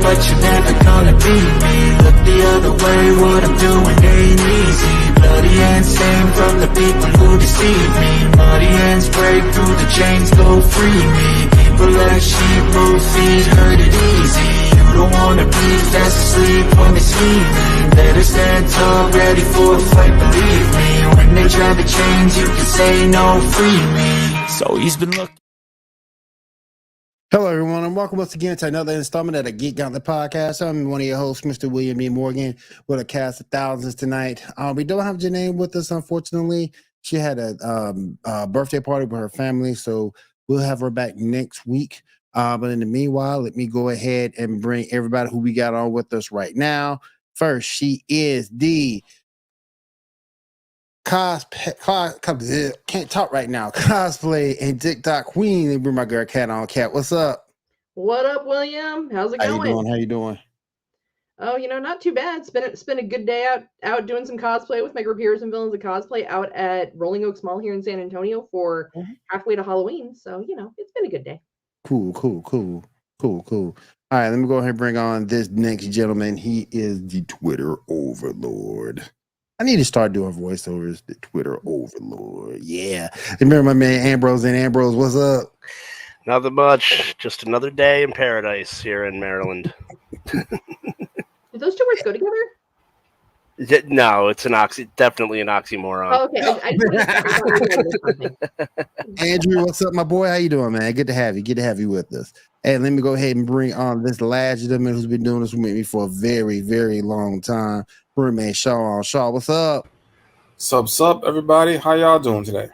but you're never gonna be me. Look the other way, what I'm doing ain't easy. Bloody hands stained from the people who deceive me. Muddy hands break through the chains, go free me. People like sheep, move feet, hurt it easy. You don't wanna be fast asleep when they scheming. Better stand tall, ready for a fight, believe me. When they try to change, you can say no, free me. So he's been looking. Hello, everyone, and welcome once again to another installment of the Geek Gauntlet Podcast. I'm one of your hosts, Mr. William B. Morgan, with a cast of thousands tonight. We don't have Janae with us, unfortunately. She had a birthday party with her family, so we'll have her back next week. But in the meanwhile, let me go ahead and bring everybody who we got on with us right now. First, she is the can't talk right now. Cosplay and TikTok queen. They bring my girl Cat on. Cat, what's up? What up, William? How's it going? How you doing? Oh, not too bad. It's been a good day out doing some cosplay with my group Heroes and Villains of Cosplay out at Rolling Oaks Mall here in San Antonio for halfway to Halloween. So, it's been a good day. Cool. All right, let me go ahead and bring on this next gentleman. He is the Twitter overlord. I need to start doing voiceovers. The Twitter overlord. Yeah. Remember my man Ambrose and Ambrose, what's up? Nothing much. Just another day in paradise here in Maryland. Do those two words go together? No, it's definitely an oxymoron. Oh, okay. Andrew, what's up, my boy? How you doing, man? Good to have you with us. Hey, let me go ahead and bring on this last gentleman who's been doing this with me for a very, very long time. Man, Shaw, what's up? Sup, everybody. How y'all doing today?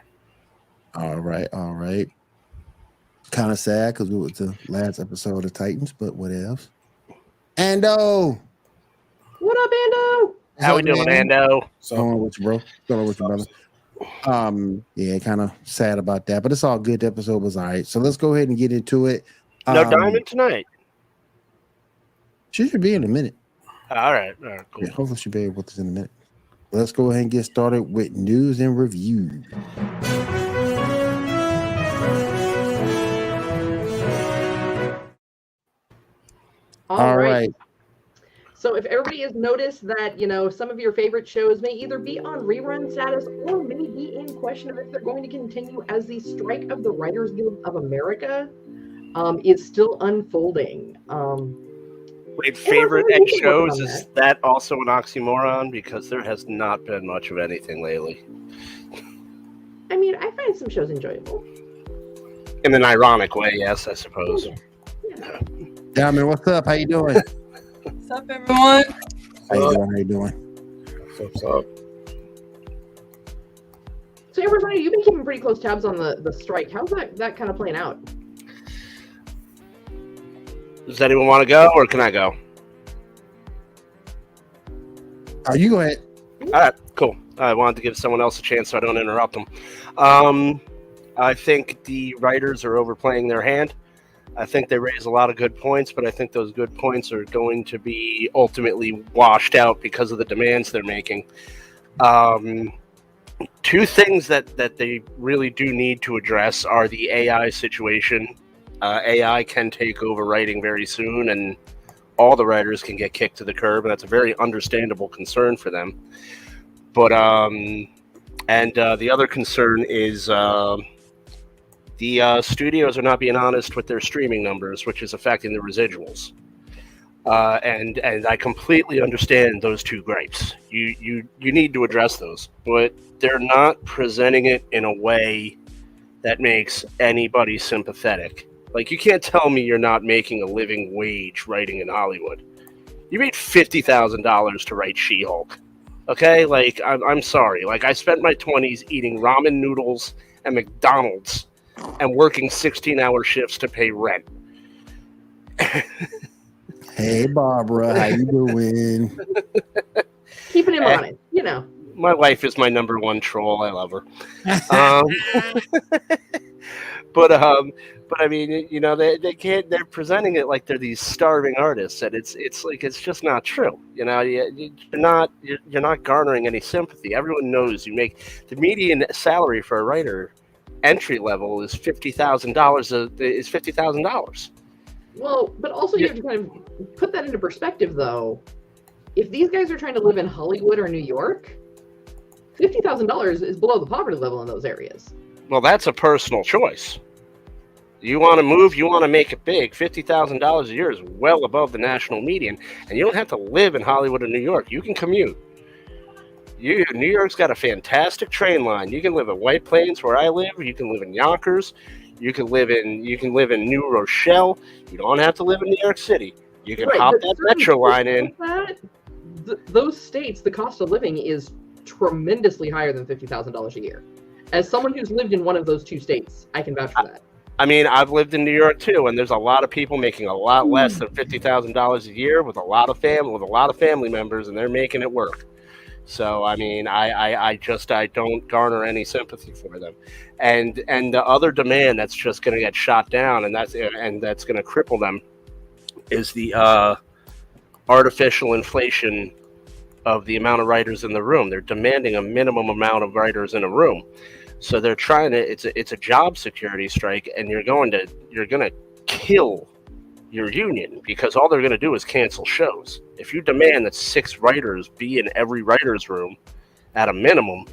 All right. Kind of sad because we were the last episode of Titans, but what else? Ando! What up, Ando? How we doing, Ando? What's going on with you, bro? What's going on with you, brother? Yeah, kind of sad about that, but it's all good. The episode was all right. So let's go ahead and get into it. No Diamond tonight. She should be in a minute. All right, cool. Yeah, hopefully she'll be able with us in a minute. Let's go ahead and get started with news and review. All right. So if everybody has noticed that, some of your favorite shows may either be on rerun status or may be in question of if they're going to continue, as the strike of the Writers Guild of America is still unfolding. Wait, favorite and shows, is that also an oxymoron? Because there has not been much of anything lately. I mean, I find some shows enjoyable. In an ironic way, yes, I suppose. Yeah, man, what's up? How you doing? What's up, everyone? How you doing? What's up? So, everybody, you've been keeping pretty close tabs on the strike. How's that kind of playing out? Does anyone want to go, or can I go? You go ahead. All right, cool. I wanted to give someone else a chance so I don't interrupt them. I think the writers are overplaying their hand. I think they raise a lot of good points, but I think those good points are going to be ultimately washed out because of the demands they're making. Two things that they really do need to address are the AI situation. AI can take over writing very soon, and all the writers can get kicked to the curb, and that's a very understandable concern for them. But the other concern is the studios are not being honest with their streaming numbers, which is affecting the residuals. And I completely understand those two gripes. You need to address those, but they're not presenting it in a way that makes anybody sympathetic. Like, you can't tell me you're not making a living wage writing in Hollywood. You made $50,000 to write She-Hulk. Okay? Like, I'm sorry. Like, I spent my 20s eating ramen noodles and McDonald's and working 16-hour shifts to pay rent. Hey, Barbara. How you doing? Keeping him honest, My wife is my number one troll. I love her. But I mean, they can't. They're presenting it like they're these starving artists, and it's just not true. You're not garnering any sympathy. Everyone knows you make the median salary for a writer entry level is $50,000. Is $50,000. Well, but also you have to kind of put that into perspective, though. If these guys are trying to live in Hollywood or New York, $50,000 is below the poverty level in those areas. Well, that's a personal choice. You want to move, you want to make it big. $50,000 a year is well above the national median, and you don't have to live in Hollywood or New York. You can commute. New York's got a fantastic train line. You can live in White Plains, where I live. You can live in Yonkers. You can live in New Rochelle. You don't have to live in New York City. You can hop that metro line in. Those states, the cost of living is tremendously higher than $50,000 a year. As someone who's lived in one of those two states, I can vouch for that. I mean, I've lived in New York too, and there's a lot of people making a lot less than $50,000 a year with a lot of family members, and they're making it work. So I mean, I don't garner any sympathy for them, and the other demand that's just going to get shot down, and that's going to cripple them, is the artificial inflation of the amount of writers in the room. They're demanding a minimum amount of writers in a room, so they're trying to. It's a job security strike, and you're going to kill your union, because all they're going to do is cancel shows. If you demand that 6 writers be in every writer's room at a minimum,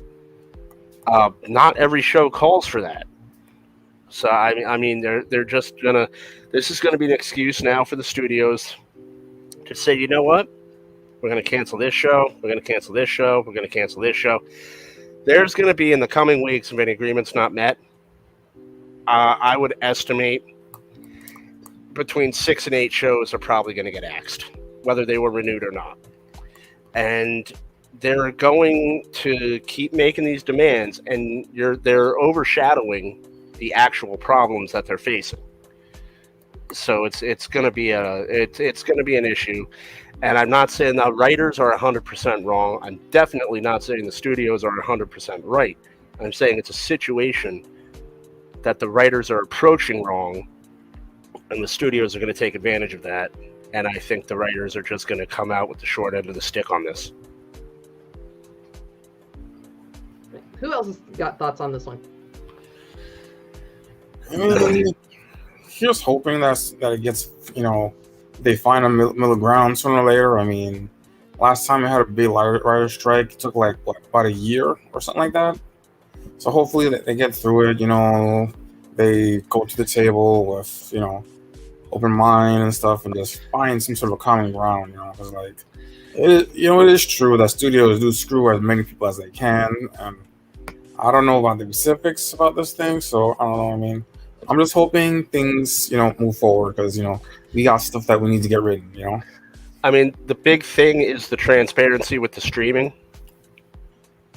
not every show calls for that. So I mean they're just gonna. This is going to be an excuse now for the studios to say, you know what, we're going to cancel this show. We're going to cancel this show. We're going to cancel this show. There's going to be, in the coming weeks, if any agreements not met, I would estimate between 6 and 8 shows are probably going to get axed, whether they were renewed or not. And they're going to keep making these demands, and they're overshadowing the actual problems that they're facing. So it's going to be an issue. And I'm not saying the writers are 100% wrong. I'm definitely not saying the studios are 100% right. I'm saying it's a situation that the writers are approaching wrong, and the studios are going to take advantage of that. And I think the writers are just going to come out with the short end of the stick on this. Who else has got thoughts on this one? I mean, here's hoping that it gets, they find a middle ground sooner or later. I mean, last time I had a big writer strike, it took about a year or something like that. So hopefully they get through it. They go to the table with open mind and stuff, and just find some sort of common ground. Because it is true that studios do screw as many people as they can, and I don't know about the specifics about this thing, so I don't know. I mean, I'm just hoping things move forward, because we got stuff that we need to get rid of. I mean, the big thing is the transparency with the streaming.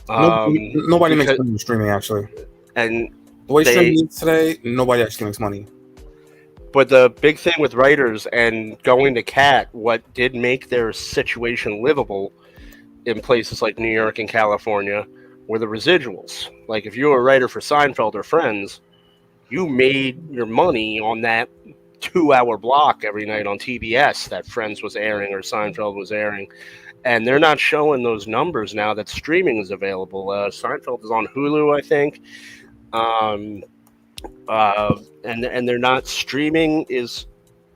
Nobody makes money from streaming, actually. And the way streaming is today, nobody actually makes money. But the big thing with writers and going to CAT, what did make their situation livable in places like New York and California were the residuals. Like, if you were a writer for Seinfeld or Friends, you made your money on that 2-hour block every night on TBS that Friends was airing or Seinfeld was airing. And they're not showing those numbers now that streaming is available. Seinfeld is on Hulu, I think. And they're not. Streaming is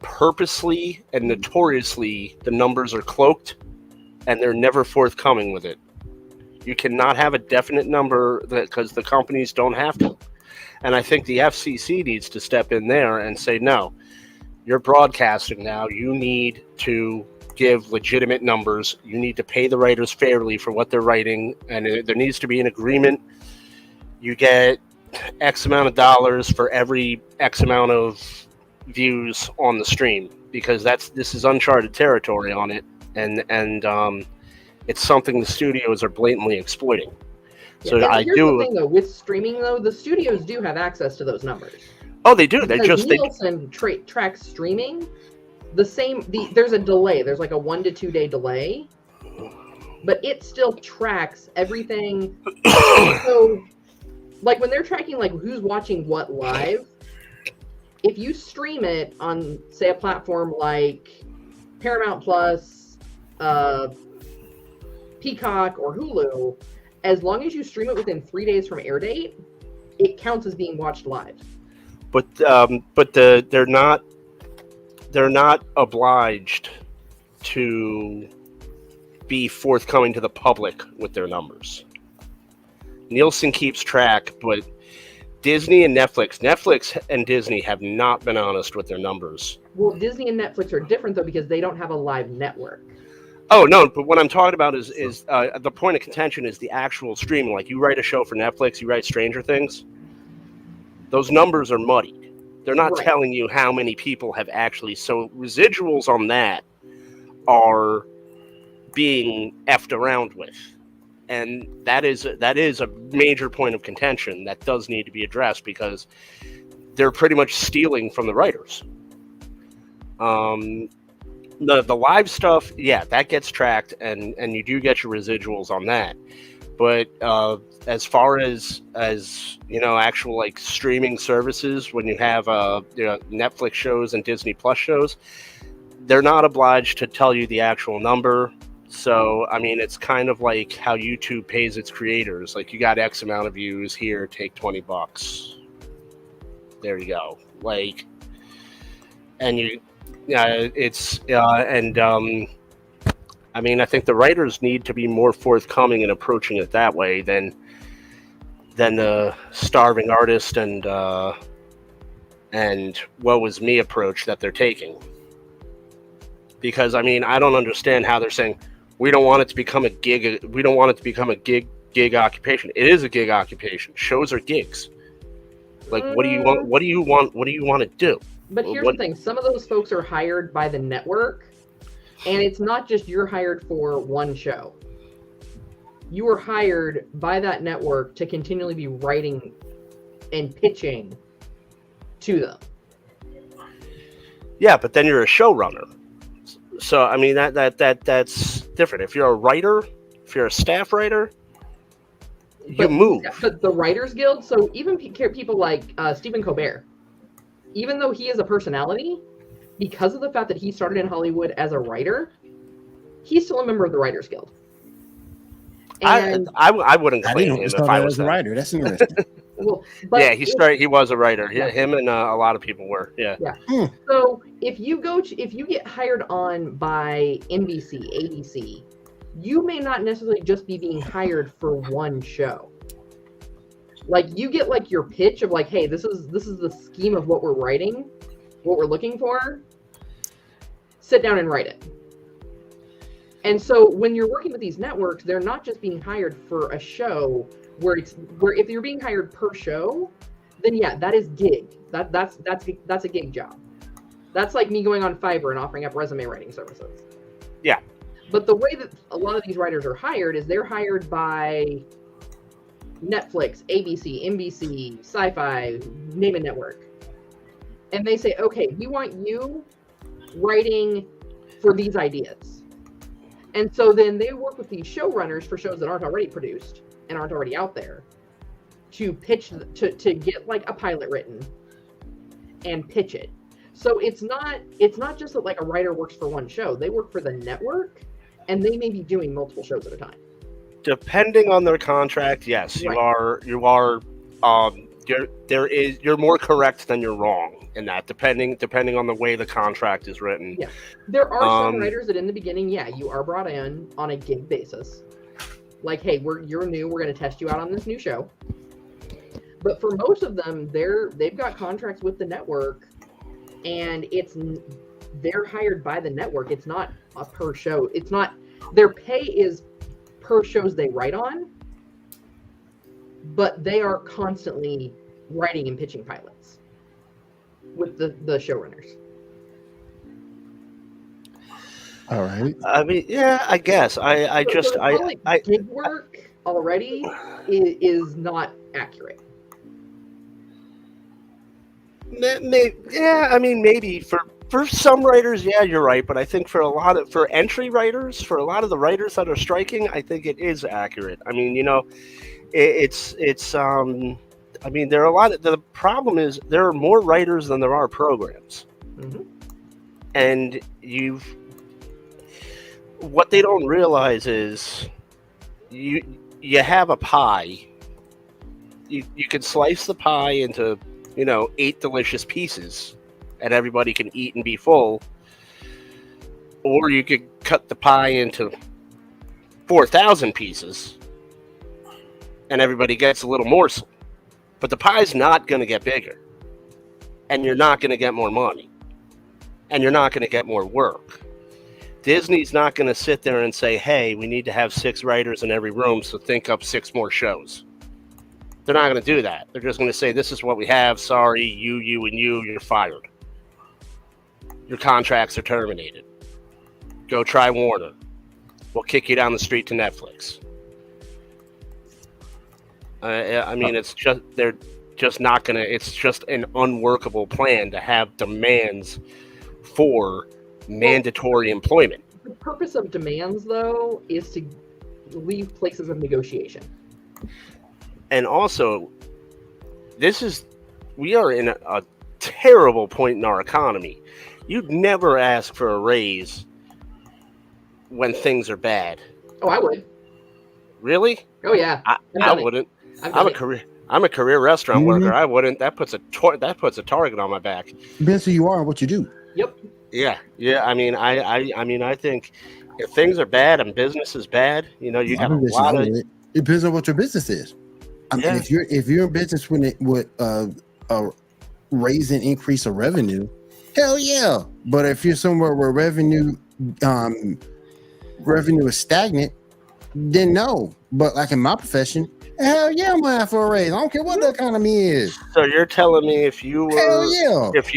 purposely and notoriously, the numbers are cloaked, and they're never forthcoming with it. You cannot have a definite number because the companies don't have to. And I think the FCC needs to step in there and say, no, you're broadcasting now. You need to give legitimate numbers. You need to pay the writers fairly for what they're writing, and there needs to be an agreement. You get X amount of dollars for every X amount of views on the stream, because this is uncharted territory on it, and it's something the studios are blatantly exploiting. So here's the thing, though, with streaming, though, the studios do have access to those numbers. Oh, they do. Nielsen tracks streaming. There's a delay. There's like a 1 to 2 day delay, but it still tracks everything. So, like, when they're tracking who's watching what live, if you stream it on, say, a platform like Paramount Plus, Peacock, or Hulu, as long as you stream it within 3 days from air date, it counts as being watched live. But they're not they're not obliged to be forthcoming to the public with their numbers. Nielsen keeps track, but Disney and Netflix and Disney have not been honest with their numbers. Well, Disney and Netflix are different though because they don't have a live network. Oh no, but what I'm talking about is the point of contention is the actual streaming. Like you write a show for Netflix, you write Stranger Things. Those numbers are muddied. They're not telling you how many people have actually. So residuals on that are being effed around with. And that is a major point of contention that does need to be addressed because they're pretty much stealing from the writers. The live stuff, yeah, that gets tracked, and you do get your residuals on that. But as far as actual like streaming services, when you have Netflix shows and Disney Plus shows, they're not obliged to tell you the actual number. So, I mean, it's kind of like how YouTube pays its creators. Like, you got X amount of views here, take $20. There you go. Like, and I mean, I think the writers need to be more forthcoming in approaching it that way than the starving artist and woe is me approach that they're taking. Because, I mean, I don't understand how they're saying, we don't want it to become a gig. We don't want it to become a gig occupation. It is a gig occupation. Shows are gigs. Like, what do you want? What do you want? What do you want to do? But here's the thing: some of those folks are hired by the network, and it's not just you're hired for one show. You are hired by that network to continually be writing and pitching to them. Yeah, but then you're a showrunner. So, I mean, that's different. If you're a writer, if you're a staff writer, you move. But the Writers Guild, so even people like Stephen Colbert, even though he is a personality, because of the fact that he started in Hollywood as a writer, he's still a member of the Writers Guild. And I wouldn't claim him if I was a writer. That's interesting. Well, but yeah, he was a writer. Yeah, him and a lot of people were. Yeah. So if you get hired on by NBC, ABC, you may not necessarily just be being hired for one show. Like you get like your pitch of like, hey, this is the scheme of what we're writing, what we're looking for. Sit down and write it. And so when you're working with these networks, they're not just being hired for a show where if you're being hired per show, then yeah, that is gig. That's a gig job. That's like me going on Fiverr and offering up resume writing services. Yeah. But the way that a lot of these writers are hired is they're hired by Netflix, ABC, NBC, Sci-Fi, name a network. And they say, okay, we want you writing for these ideas. And so then they work with these showrunners for shows that aren't already produced and aren't already out there to pitch, to get like a pilot written and pitch it. So it's not just that like a writer works for one show. They work for the network and they may be doing multiple shows at a time. Depending on their contract, yes, right. You're more correct than you're wrong in that, depending on the way the contract is written. Yeah. There are some writers that in the beginning, yeah, you are brought in on a gig basis. Like, hey, you're new, we're going to test you out on this new show. But for most of them, they've got contracts with the network, and they're hired by the network. It's not a per show. It's not, their pay is per shows they write on, but they are constantly writing and pitching pilots with the showrunners. All right. I mean, yeah, I guess. Gig work already is not accurate. Yeah, I mean, maybe for some writers, yeah, you're right. But I think for entry writers, for a lot of the writers that are striking, I think it is accurate. I mean, I mean, there are a lot of, the problem is there are more writers than there are programs. Mm-hmm. And what they don't realize is you have a pie. You can slice the pie into 8 delicious pieces, and everybody can eat and be full, or you could cut the pie into 4,000 pieces and everybody gets a little morsel. But the pie's not going to get bigger, and you're not going to get more money, and you're not going to get more work. Disney's not going to sit there and say, hey, we need to have 6 writers in every room, so think up 6 more shows. They're not going to do that. They're just going to say, this is what we have. Sorry, you, and you're fired. Your contracts are terminated. Go try Warner. We'll kick you down the street to Netflix. I mean, it's just, they're just not going to, it's just an unworkable plan to have demands for mandatory employment. The purpose of demands, though, is to leave places of negotiation. And also, we are in a terrible point in our economy. You'd never ask for a raise when things are bad. Oh, I would. Really? Oh, yeah. I wouldn't. I'm a career restaurant worker. I wouldn't. That puts a target on my back. Depends who you are and what you do. Yep. Yeah. I mean, I think if things are bad and business is bad, you got a lot of. It depends on what your business is. I mean, if you're in business with a raise and increase of revenue, hell yeah. But if you're somewhere where revenue is stagnant, then no. But like in my profession, hell yeah, I'm gonna have for a raise. I don't care what the economy is. So you're telling me if you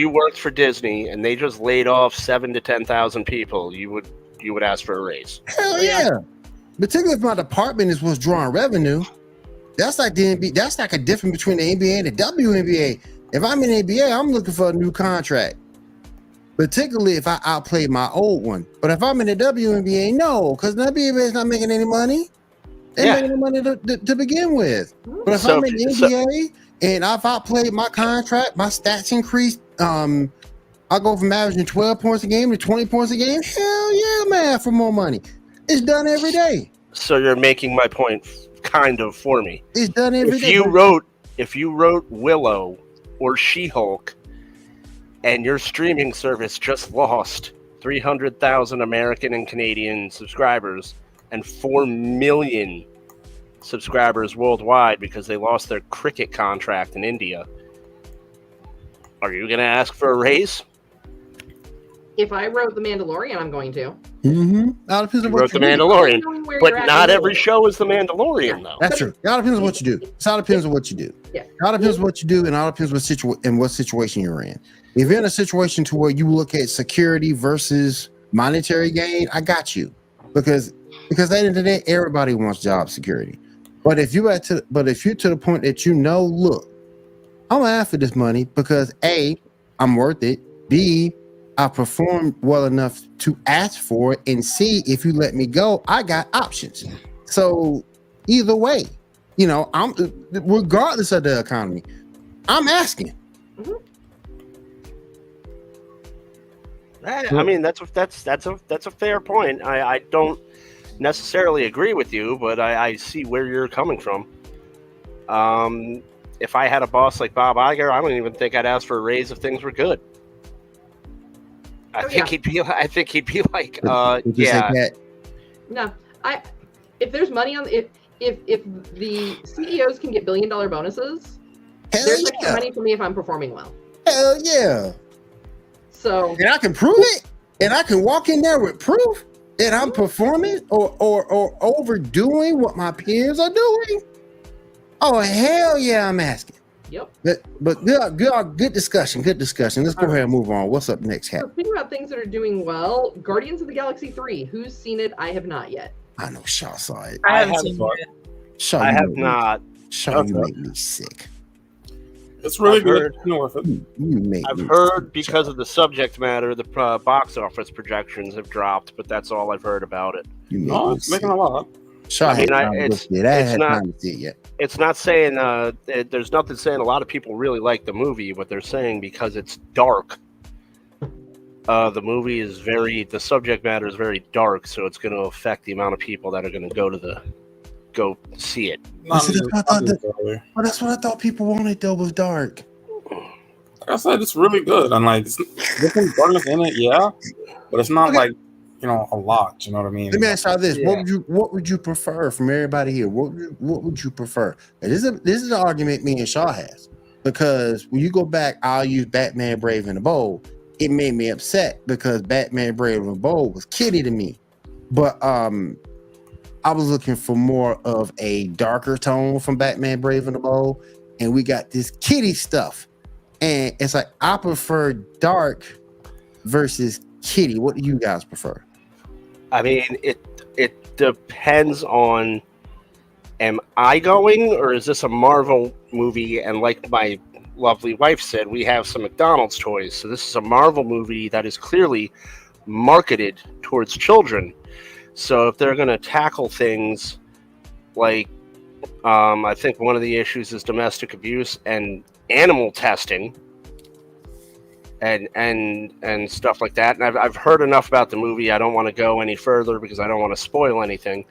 worked for Disney and they just laid off 7,000 to 10,000 people, you would ask for a raise? Hell yeah. Particularly if my department is what's drawing revenue. That's like the NBA. That's like a difference between the NBA and the WNBA. If I'm in NBA, I'm looking for a new contract. Particularly if I outplayed my old one. But if I'm in the WNBA, no, because the WNBA is not making any money. They're making any money to begin with. But if I'm in the NBA and I've outplayed my contract, my stats increased. I go from averaging 12 points a game to 20 points a game. Hell yeah, man, for more money. It's done every day. So you're making my point kind of for me. It's done every day. If you wrote Willow or She-Hulk and your streaming service just lost 300,000 American and Canadian subscribers and 4 million subscribers worldwide because they lost their cricket contract in India, are you going to ask for a raise? If I wrote The Mandalorian, I'm going to. Mm-hmm. All depends on what you do. Mandalorian, but not every show is The Mandalorian, though. That's true. It all depends on what you do. It all depends on what you do. Yeah. It all depends on what you do, and all depends what situation you're in. If you're in a situation to where you look at security versus monetary gain, I got you, because at the end of the day, everybody wants job security. But if you're to the point that look, I'm gonna ask for this money because A, I'm worth it. B, I performed well enough to ask for it, and C, if you let me go, I got options. So either way, I'm regardless of the economy, I'm asking. Mm-hmm. I mean, that's a fair point. I don't necessarily agree with you, but I see where you're coming from. If I had a boss like Bob Iger, I don't even think I'd ask for a raise if things were good. I think he'd be like, yeah. No, if there's money on if the CEOs can get $1 billion bonuses, there's extra money for me if I'm performing well. Hell yeah. So and I can prove it, and I can walk in there with proof that I'm performing or overdoing what my peers are doing. Oh hell yeah, I'm asking. Yep. But good discussion. Good discussion. Let's go ahead and move on. What's up next, Cap? So think about things that are doing well. Guardians of the Galaxy 3. Who's seen it? I have not yet. I know Shaw saw it. I haven't seen it. Shaw, I have not. Shaw, you make me sick. It's really good. Worth it. I've heard because of the subject matter, the box office projections have dropped, but that's all I've heard about it. It's making a lot. Shaw, it's not saying there's nothing saying a lot of people really like the movie, but they're saying because it's dark. The movie is the subject matter is very dark, so it's going to affect the amount of people that are going to go see it. That's what I thought people wanted though, was dark. I said, it's really good, and like, there's some darkness in it, yeah, but it's not like, you know, a lot. You know what I mean? Let me ask y'all this: Yeah. What would you prefer from everybody here? What would you prefer? And this is the argument me and Shaw has, because when you go back, I'll use Batman Brave and the Bold. It made me upset because Batman Brave and the Bold was kiddie to me, but I was looking for more of a darker tone from Batman Brave and the Bold, and we got this kiddie stuff, and it's like I prefer dark versus kiddie. What do you guys prefer? I mean, it depends on, am I going, or is this a Marvel movie? And like my lovely wife said, we have some McDonald's toys. So this is a Marvel movie that is clearly marketed towards children. So if they're going to tackle things like, I think one of the issues is domestic abuse and animal testing, and stuff like that. And I've heard enough about the movie. I don't want to go any further because I don't want to spoil anything.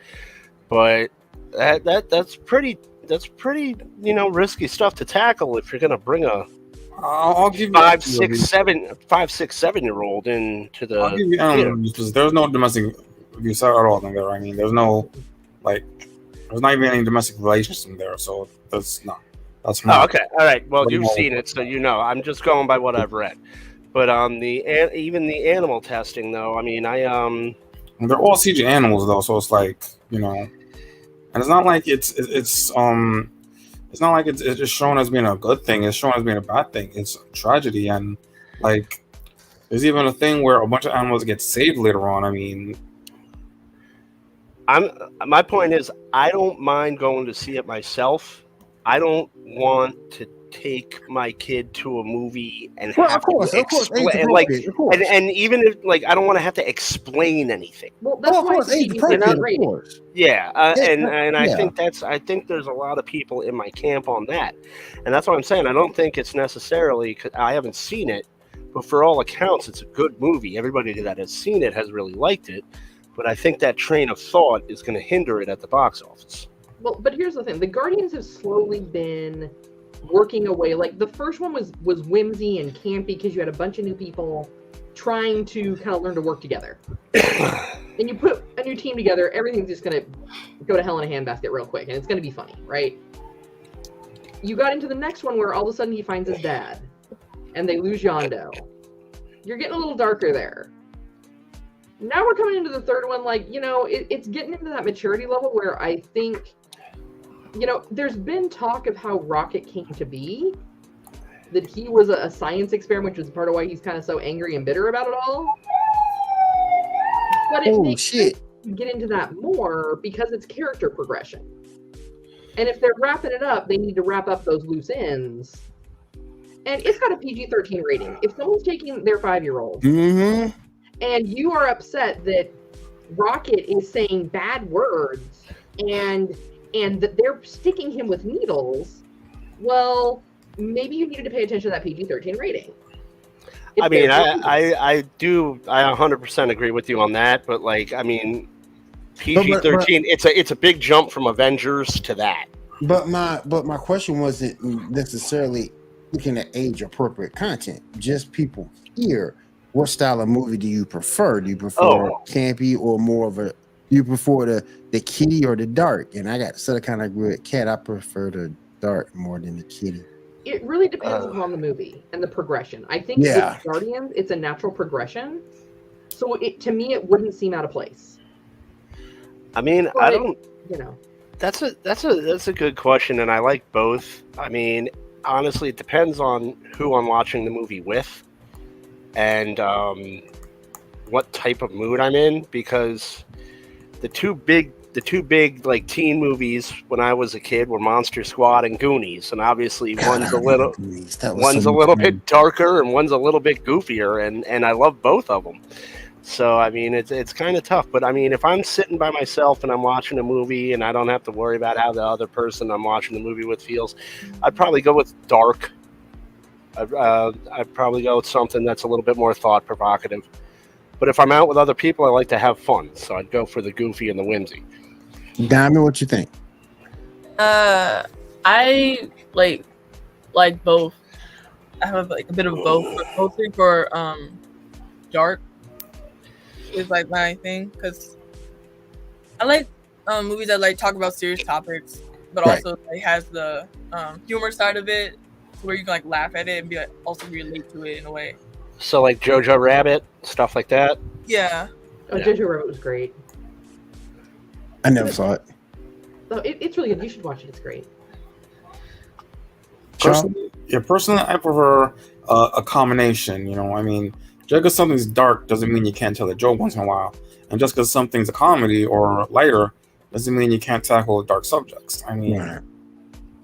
But that's pretty risky stuff to tackle if you're going to bring a I'll give you 5, 6, 7-year-old into the. I'll give you because there's no domestic abuse at all in there. I mean, there's no there's not even any domestic relations in there, so that's not. That's not. Oh, okay, all right. Well, you've seen it, so you know. I'm just going by what I've read. But even the animal testing, though, I mean, they're all CG animals though, so it's like, you know, and it's not like it's not like it's just shown as being a good thing. It's shown as being a bad thing. It's a tragedy, and like there's even a thing where a bunch of animals get saved later on. I mean, my point is, I don't mind going to see it myself. I don't want to take my kid to a movie and have to explain, like, and even if, like, I don't want to have to explain anything. Well, that's why age appropriate. Yeah, and I think there's a lot of people in my camp on that, and that's what I'm saying. I don't think it's necessarily, 'cause I haven't seen it, but for all accounts, it's a good movie. Everybody that has seen it has really liked it, but I think that train of thought is going to hinder it at the box office. Well, but here's the thing: the Guardians have slowly been working away. Like the first one was whimsy and campy because you had a bunch of new people trying to kind of learn to work together. And you put a new team together, everything's just gonna go to hell in a handbasket real quick, and it's gonna be funny, right? You got into the next one where all of a sudden he finds his dad, and they lose Yondo. You're getting a little darker there. Now we're coming into the third one, like, you know, it's getting into that maturity level where I think, you know, there's been talk of how Rocket came to be, that he was a science experiment, which is part of why he's kind of so angry and bitter about it all. But it makes sense to get into that more because it's character progression. And if they're wrapping it up, they need to wrap up those loose ends. And it's got a PG-13 rating. If someone's taking their 5-year-old and you are upset that Rocket is saying bad words and that they're sticking him with needles, well, maybe you needed to pay attention to that PG-13 rating. I mean, I 100% agree with you on that, but like, I mean, PG-13, it's a big jump from Avengers to that. But my question wasn't necessarily looking at age-appropriate content. Just people here. What style of movie do you prefer? Do you prefer campy or more of a? You prefer the kiddie or the dark? And I got to sort of kind of agree with Kat. I prefer the dark more than the kiddie. It really depends upon the movie and the progression. I think with Guardians, it's a natural progression. So to me, it wouldn't seem out of place. I mean, but, I don't. You know, that's a good question, and I like both. I mean, honestly, it depends on who I'm watching the movie with, and what type of mood I'm in. Because the two big like teen movies when I was a kid were Monster Squad and Goonies, and obviously one's a little bit darker and one's a little bit goofier, and I love both of them. So I mean, it's kind of tough, but I mean, if I'm sitting by myself and I'm watching a movie and I don't have to worry about how the other person I'm watching the movie with feels, I'd probably go with dark. I'd probably go with something that's a little bit more thought provocative. But if I'm out with other people, I like to have fun, so I'd go for the goofy and the whimsy. Diamond, what you think? I like both. I have like a bit of both, but mostly for dark is like my thing because I like movies that like talk about serious topics, but also like has the humor side of it, where you can like laugh at it and be like also relate to it in a way. So like Jojo Rabbit, stuff like that. Yeah. Oh, Jojo Rabbit was great. I never saw it. So it's really good. You should watch it. It's great. Personally, I prefer a combination. You know, I mean, just because something's dark doesn't mean you can't tell a joke once in a while, and just because something's a comedy or lighter doesn't mean you can't tackle dark subjects. I mean,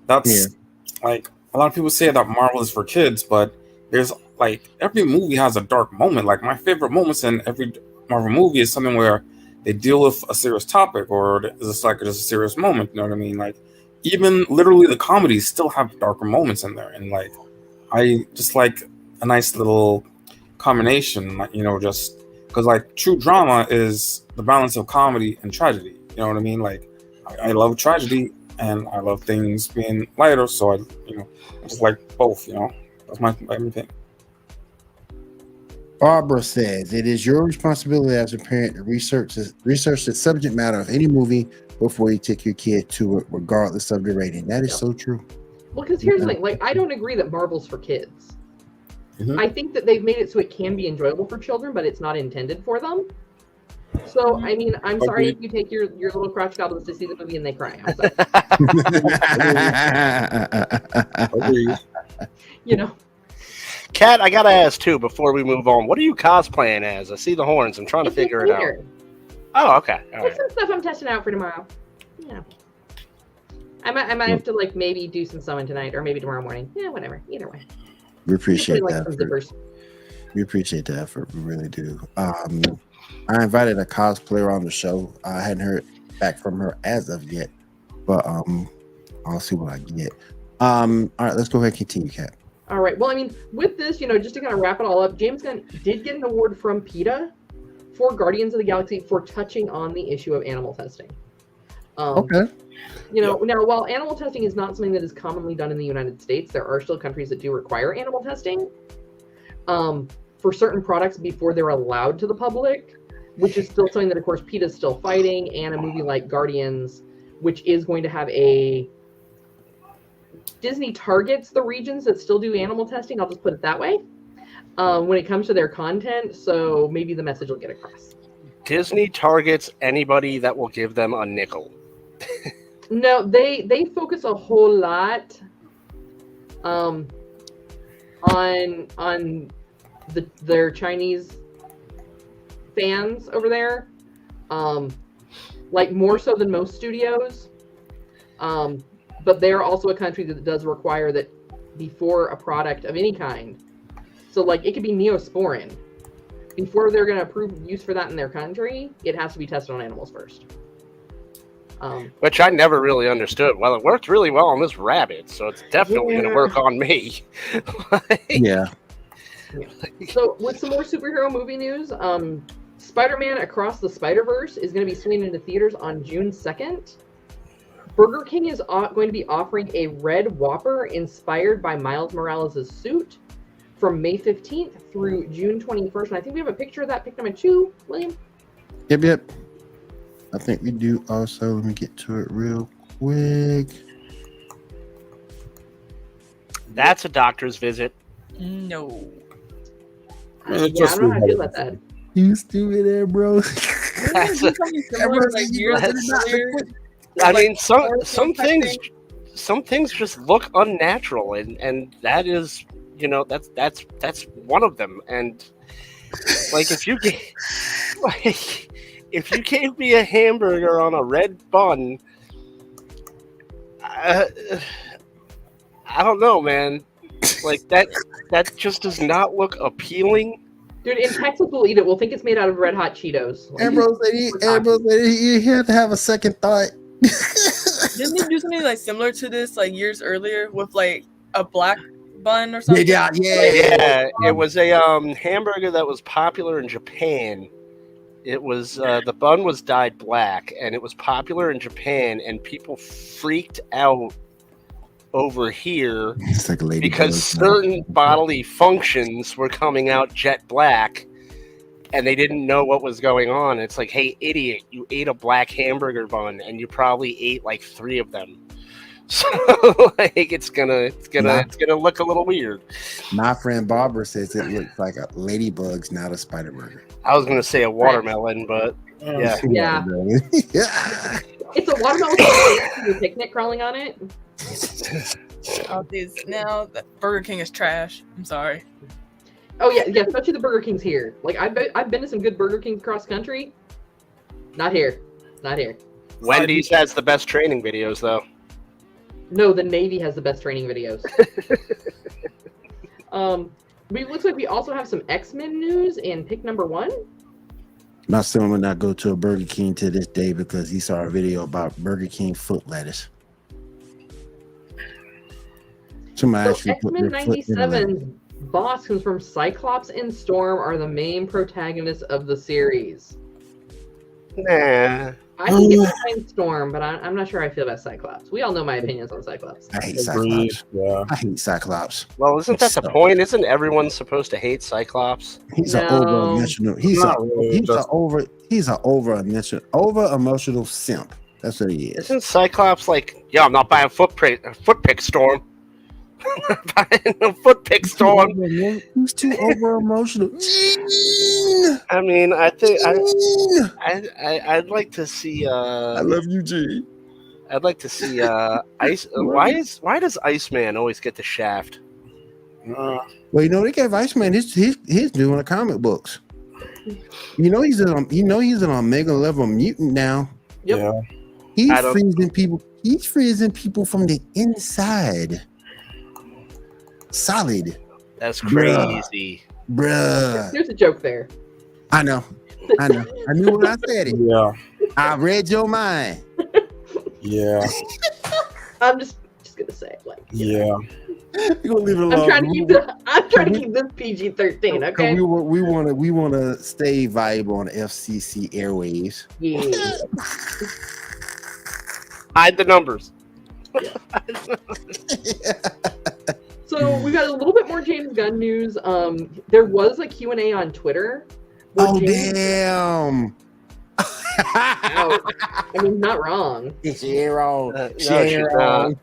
that's like a lot of people say that Marvel is for kids, but there's like every movie has a dark moment. Like my favorite moments in every Marvel movie is something where they deal with a serious topic or it's like just a serious moment. You know what I mean? Like even literally the comedies still have darker moments in there, and like I just like a nice little combination. You know, just because like true drama is the balance of comedy and tragedy. You know what I mean? Like I love tragedy and I love things being lighter, so I just like both. You know, that's my everything. Barbara says, it is your responsibility as a parent to research the subject matter of any movie before you take your kid to it, regardless of the rating. That is so true. Well, because here's the thing. Like, I don't agree that Marvel's for kids. Mm-hmm. I think that they've made it so it can be enjoyable for children, but it's not intended for them. So, I mean, I'm sorry if you take your little crotch goblins to see the movie and they cry. I'm sorry. You know. Kat, I gotta ask too before we move on. What are you cosplaying as? I see the horns. I'm trying to figure it out. Oh, okay. All right. Some stuff I'm testing out for tomorrow. Yeah. I might have to like maybe do some summon tonight or maybe tomorrow morning. Yeah, whatever. Either way. We appreciate like that. Some zippers. We appreciate the effort. We really do. I invited a cosplayer on the show. I hadn't heard back from her as of yet, but I'll see what I get. All right, let's go ahead and continue, Kat. All right. Well, I mean, with this, just to kind of wrap it all up, James Gunn did get an award from PETA for Guardians of the Galaxy for touching on the issue of animal testing. Okay. Now, while animal testing is not something that is commonly done in the United States, there are still countries that do require animal testing for certain products before they're allowed to the public, which is still something that, of course, PETA is still fighting, and a movie like Guardians, which is going to have a... Disney targets the regions that still do animal testing, I'll just put it that way, when it comes to their content, so maybe the message will get across. Disney targets anybody that will give them a nickel. No, they focus a whole lot on their Chinese fans over there, like more so than most studios. But they're also a country that does require that before a product of any kind. So, like, it could be Neosporin. Before they're going to approve use for that in their country, it has to be tested on animals first. Which I never really understood. Well, it worked really well on this rabbit, so it's definitely going to work on me. Yeah. So, with some more superhero movie news, Spider-Man Across the Spider-Verse is going to be swinging into theaters on June 2nd. Burger King is going to be offering a red Whopper inspired by Miles Morales' suit from May 15th through June 21st. And I think we have a picture of that, pick number 2, William. Yep. I think we do also. Let me get to it real quick. That's a doctor's visit. No. I don't know how to feel about that. You stupid ass, bro. I mean, some things just look unnatural, and that is, that's one of them. And like, if you gave me a hamburger on a red bun, I don't know, man. Like that just does not look appealing. Dude, in Texas, we'll eat it. We'll think it's made out of Red Hot Cheetos. Ambrose said you have to have a second thought. Didn't they do something like similar to this like years earlier with like a black bun or something? Yeah. It was a hamburger that was popular in Japan. It was the bun was dyed black, and it was popular in Japan, and people freaked out over here It's like a lady because certain bodily functions were coming out jet black, and they didn't know what was going on. It's like, hey, idiot, you ate a black hamburger bun, and you probably ate like 3 of them. So like it's gonna look a little weird. My friend Barbara says it looks like a ladybug's, not a spider burger. I was gonna say a watermelon, but yeah. Yeah. Yeah. It's a watermelon with your picnic crawling on it. Oh, geez. Now Burger King is trash. I'm sorry. Oh yeah, especially the Burger Kings here. Like I've been to some good Burger Kings across country. Not here. Wendy's has the best training videos, though. No, the Navy has the best training videos. It looks like we also have some X-Men news in pick number 1. My son would not go to a Burger King to this day because he saw a video about Burger King foot lettuce. Somebody actually put their foot in the lettuce. X-Men 97's boss comes from Cyclops and Storm are the main protagonists of the series. Nah. I think it's behind Storm, but I'm not sure how I feel about Cyclops. We all know my opinions on Cyclops. I hate Cyclops. Yeah. I hate Cyclops. Well, isn't that the point? Isn't everyone supposed to hate Cyclops? He's an over emotional. He's an over emotional simp. That's what he is. Isn't Cyclops like, I'm not buying foot pick Storm. Buying a foot pick Storm. He's too over emotional. I mean, I think I'd like to see. I love you, G. I'd like to see Ice. Why does Iceman always get the shaft? Well, they gave Iceman his doing the comic books. He's an Omega level mutant now. Yep. Yeah. He's freezing people from the inside. Solid. That's crazy. Bruh. There's a joke there. I know. I knew when I said it. Yeah. I read your mind. Yeah. I'm just gonna say it like. Yeah. You're gonna leave it alone. I'm trying to keep this PG-13. Okay. We want to stay viable on FCC airwaves. Yeah. Hide the numbers. So we got a little bit more James Gunn news. There was a Q&A on Twitter. Oh, damn. I mean, not wrong. She ain't wrong.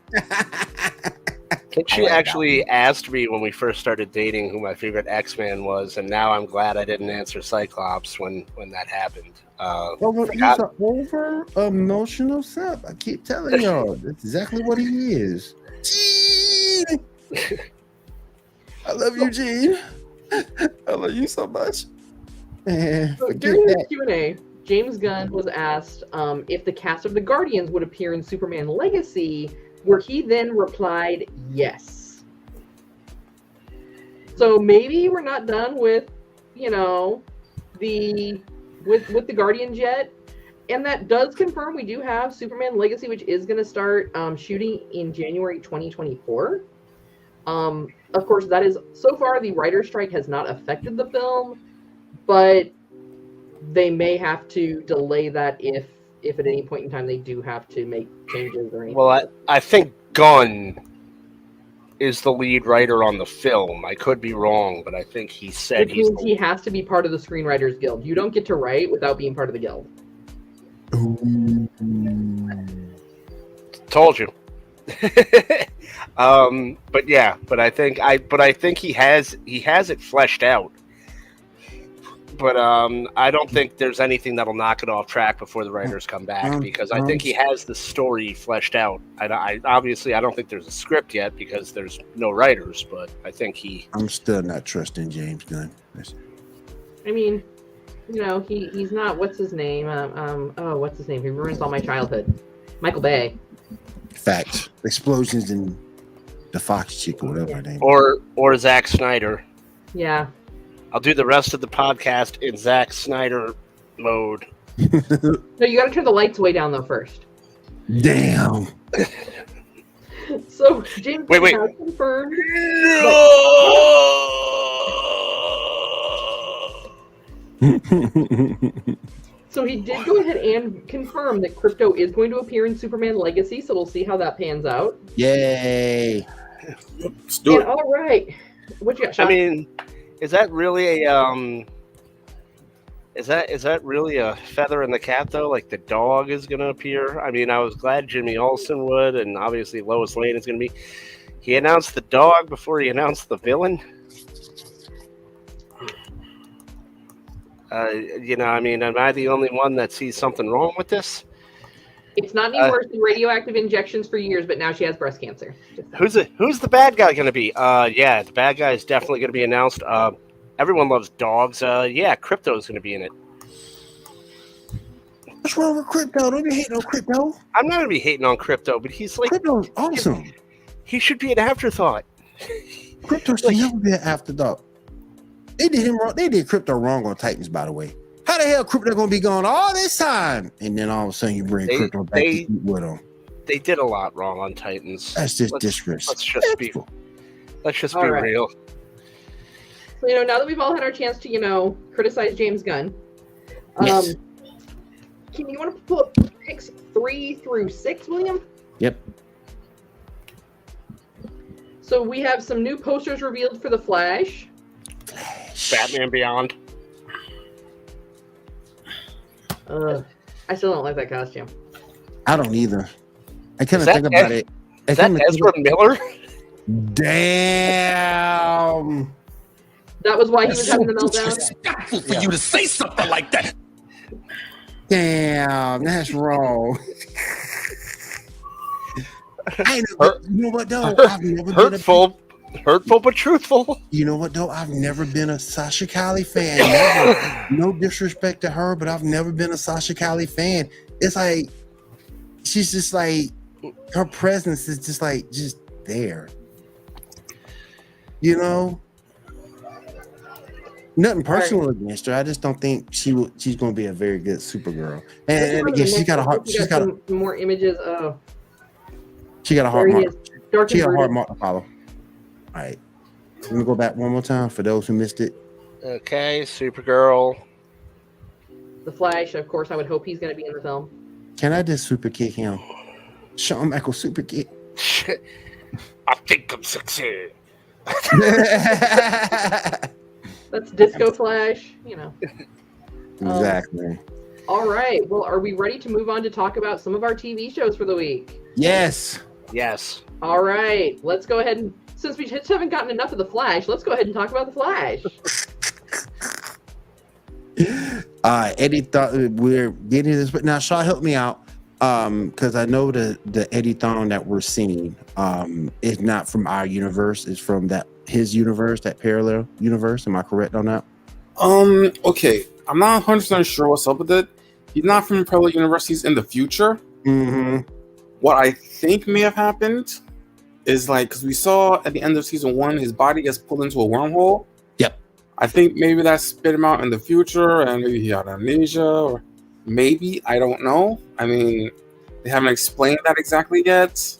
She actually asked me when we first started dating who my favorite X-Man was, and now I'm glad I didn't answer Cyclops when that happened. He's an over emotional simp. I keep telling y'all, that's exactly what he is. Gene! I love you, Gene. I love you so much. Man, so during the Q&A, James Gunn was asked if the cast of the Guardians would appear in Superman Legacy, where he then replied, yes. So maybe we're not done with, with the Guardians yet. And that does confirm we do have Superman Legacy, which is going to start shooting in January 2024. Of course, that is, so far, the writer's strike has not affected the film, but they may have to delay that if at any point in time they do have to make changes or anything. Well, I think Gunn is the lead writer on the film. I could be wrong, but I think he said he has to be part of the Screenwriters Guild. You don't get to write without being part of the guild. Told you. But I think he has it fleshed out. But I don't think there's anything that'll knock it off track before the writers come back, because I think he has the story fleshed out. I obviously don't think there's a script yet because there's no writers, but I think I'm still not trusting James Gunn. I mean, he's not. What's his name? What's his name? He ruins all my childhood. Michael Bay. Facts. Explosions in the Fox chick or whatever her name. Or Zack Snyder. Yeah. I'll do the rest of the podcast in Zack Snyder mode. No, you got to turn the lights way down though first. Damn. So James wait. has confirmed. So he did go ahead and confirm that Crypto is going to appear in Superman Legacy, so we'll see how that pans out. Yay! Let's do it. All right, what you got, Sean? I mean, is that really a is that really a feather in the cap though? Like the dog is going to appear? I mean, I was glad Jimmy Olsen would, and obviously Lois Lane is going to be. He announced the dog before he announced the villain. I mean, am I the only one that sees something wrong with this? It's not any worse than radioactive injections for years, but now she has breast cancer. Who's the bad guy going to be? Yeah, the bad guy is definitely going to be announced. Everyone loves dogs. Yeah, Crypto is going to be in it. What's wrong with Crypto? Don't be hating on Crypto. I'm not going to be hating on Crypto, but he's like Crypto's awesome. He should be an afterthought. Crypto should never be an afterthought. They did him wrong. They did Crypto wrong on Titans, by the way. How the hell Crypto gonna be gone all this time, and then all of a sudden you bring Crypto back to eat with him? They did a lot wrong on Titans. That's just disrespectful. Let's just be real. So, now that we've all had our chance to, criticize James Gunn, Yes. you want to pull up picks 3 through 6, William? Yep. So we have some new posters revealed for The Flash. Batman Beyond. I still don't like that costume. I don't either. I kind of think about it. Is that Ezra Miller? Damn. That was why he was having the meltdown. Disrespectful for you to say something like that. Damn, that's wrong. You know what though? I've never Hurtful but truthful. You know what though? I've never been a Sasha Cali fan. Never. No disrespect to her, but I've never been a Sasha Cali fan. It's like she's just like her presence is just there. Nothing personal against her. I just don't think she's going to be a very good Supergirl. And again, she's got a heart. She's got some more images. She got a hard mark. She got a hard brutal. mark to follow. All right. Let me go back one more time for those who missed it. Okay, Supergirl. The Flash, of course, I would hope he's going to be in the film. Can I just super kick him? Shawn Michaels super kick. I think I'm sexy. That's Disco Flash, Exactly. All right. Well, are we ready to move on to talk about some of our TV shows for the week? Yes. Yes. All right. Let's go ahead and, since we just haven't gotten enough of The Flash, let's go ahead and talk about The Flash. Eddie thought we're getting this, but now Shaw, help me out. Because I know the Eddie Thawne that we're seeing is not from our universe, it's from his universe, that parallel universe. Am I correct on that? Okay. I'm not 100% sure what's up with it. He's not from parallel universe, he's in the future. Mm-hmm. What I think may have happened is because we saw at the end of season 1, his body gets pulled into a wormhole. Yep. I think maybe that spit him out in the future, and maybe he had amnesia, or maybe, I don't know. I mean, they haven't explained that exactly yet.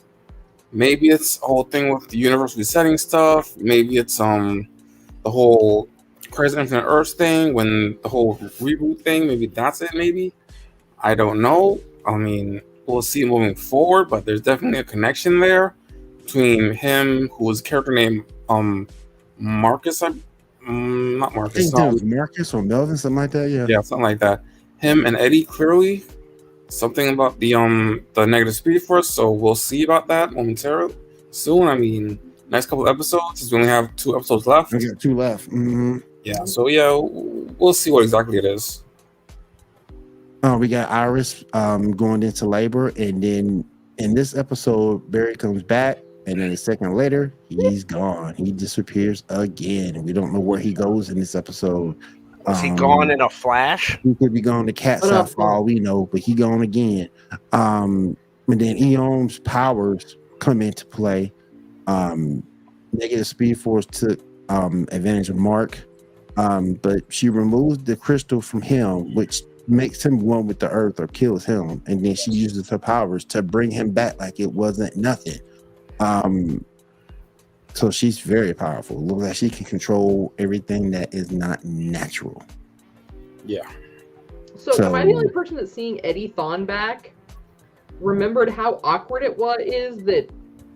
Maybe it's a whole thing with the universe resetting stuff. Maybe it's the whole Crisis on Infinite Earths thing, when the whole reboot thing. Maybe that's it. Maybe, I don't know. I mean, we'll see moving forward, but there's definitely a connection there between him, who was a character named Marcus. Not Marcus. I think Marcus or Melvin, something like that. Yeah, something like that. Him and Eddie, clearly something about the negative speed force. So we'll see about that momentarily soon. I mean, next couple episodes, since we only have 2 episodes left. We got 2 left. Mm-hmm. Yeah. So yeah, we'll see what exactly it is. We got Iris going into labor, and then in this episode, Barry comes back, and then a second later, he's gone. He disappears again, and we don't know where he goes in this episode. Was he gone in a flash? He could be gone to Cat's Eye for all we know, but he gone again. And then Eon's powers come into play. Negative Speed Force took advantage of Mark, but she removes the crystal from him, which makes him one with the earth or kills him, and then she uses her powers to bring him back like it wasn't nothing. So she's very powerful. Looks like she can control everything that is not natural. Yeah. So am I the only person that's seeing Eddie Thawne back remembered how awkward it is that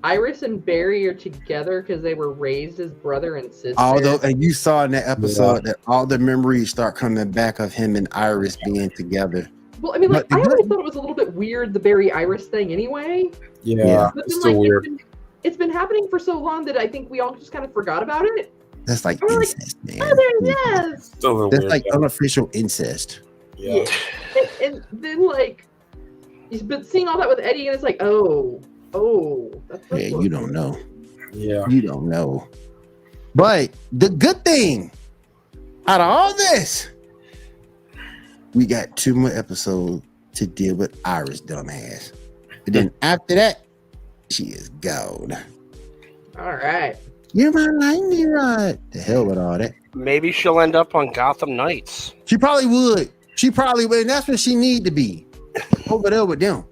Iris and Barry are together because they were raised as brother and sister? And you saw in that episode that all the memories start coming back of him and Iris being together. Well, I mean, like, I always thought it was a little bit weird, the Barry Iris thing anyway. Yeah, but it's then, still like, weird. It's been happening for so long that I think we all just kind of forgot about it. That's like incest, man. Oh, there it is. Still That's weird, like unofficial incest. Yeah. And then, like, but seeing all that with Eddie, and it's like, oh, that's you don't know. Yeah. You don't know. But the good thing out of all this, we got 2 more episodes to deal with Iris dumbass. And then after that, she is gone. All right. You're my lightning rod. The hell with all that. Maybe she'll end up on Gotham Knights. She probably would. And that's where she need to be. Over there with them.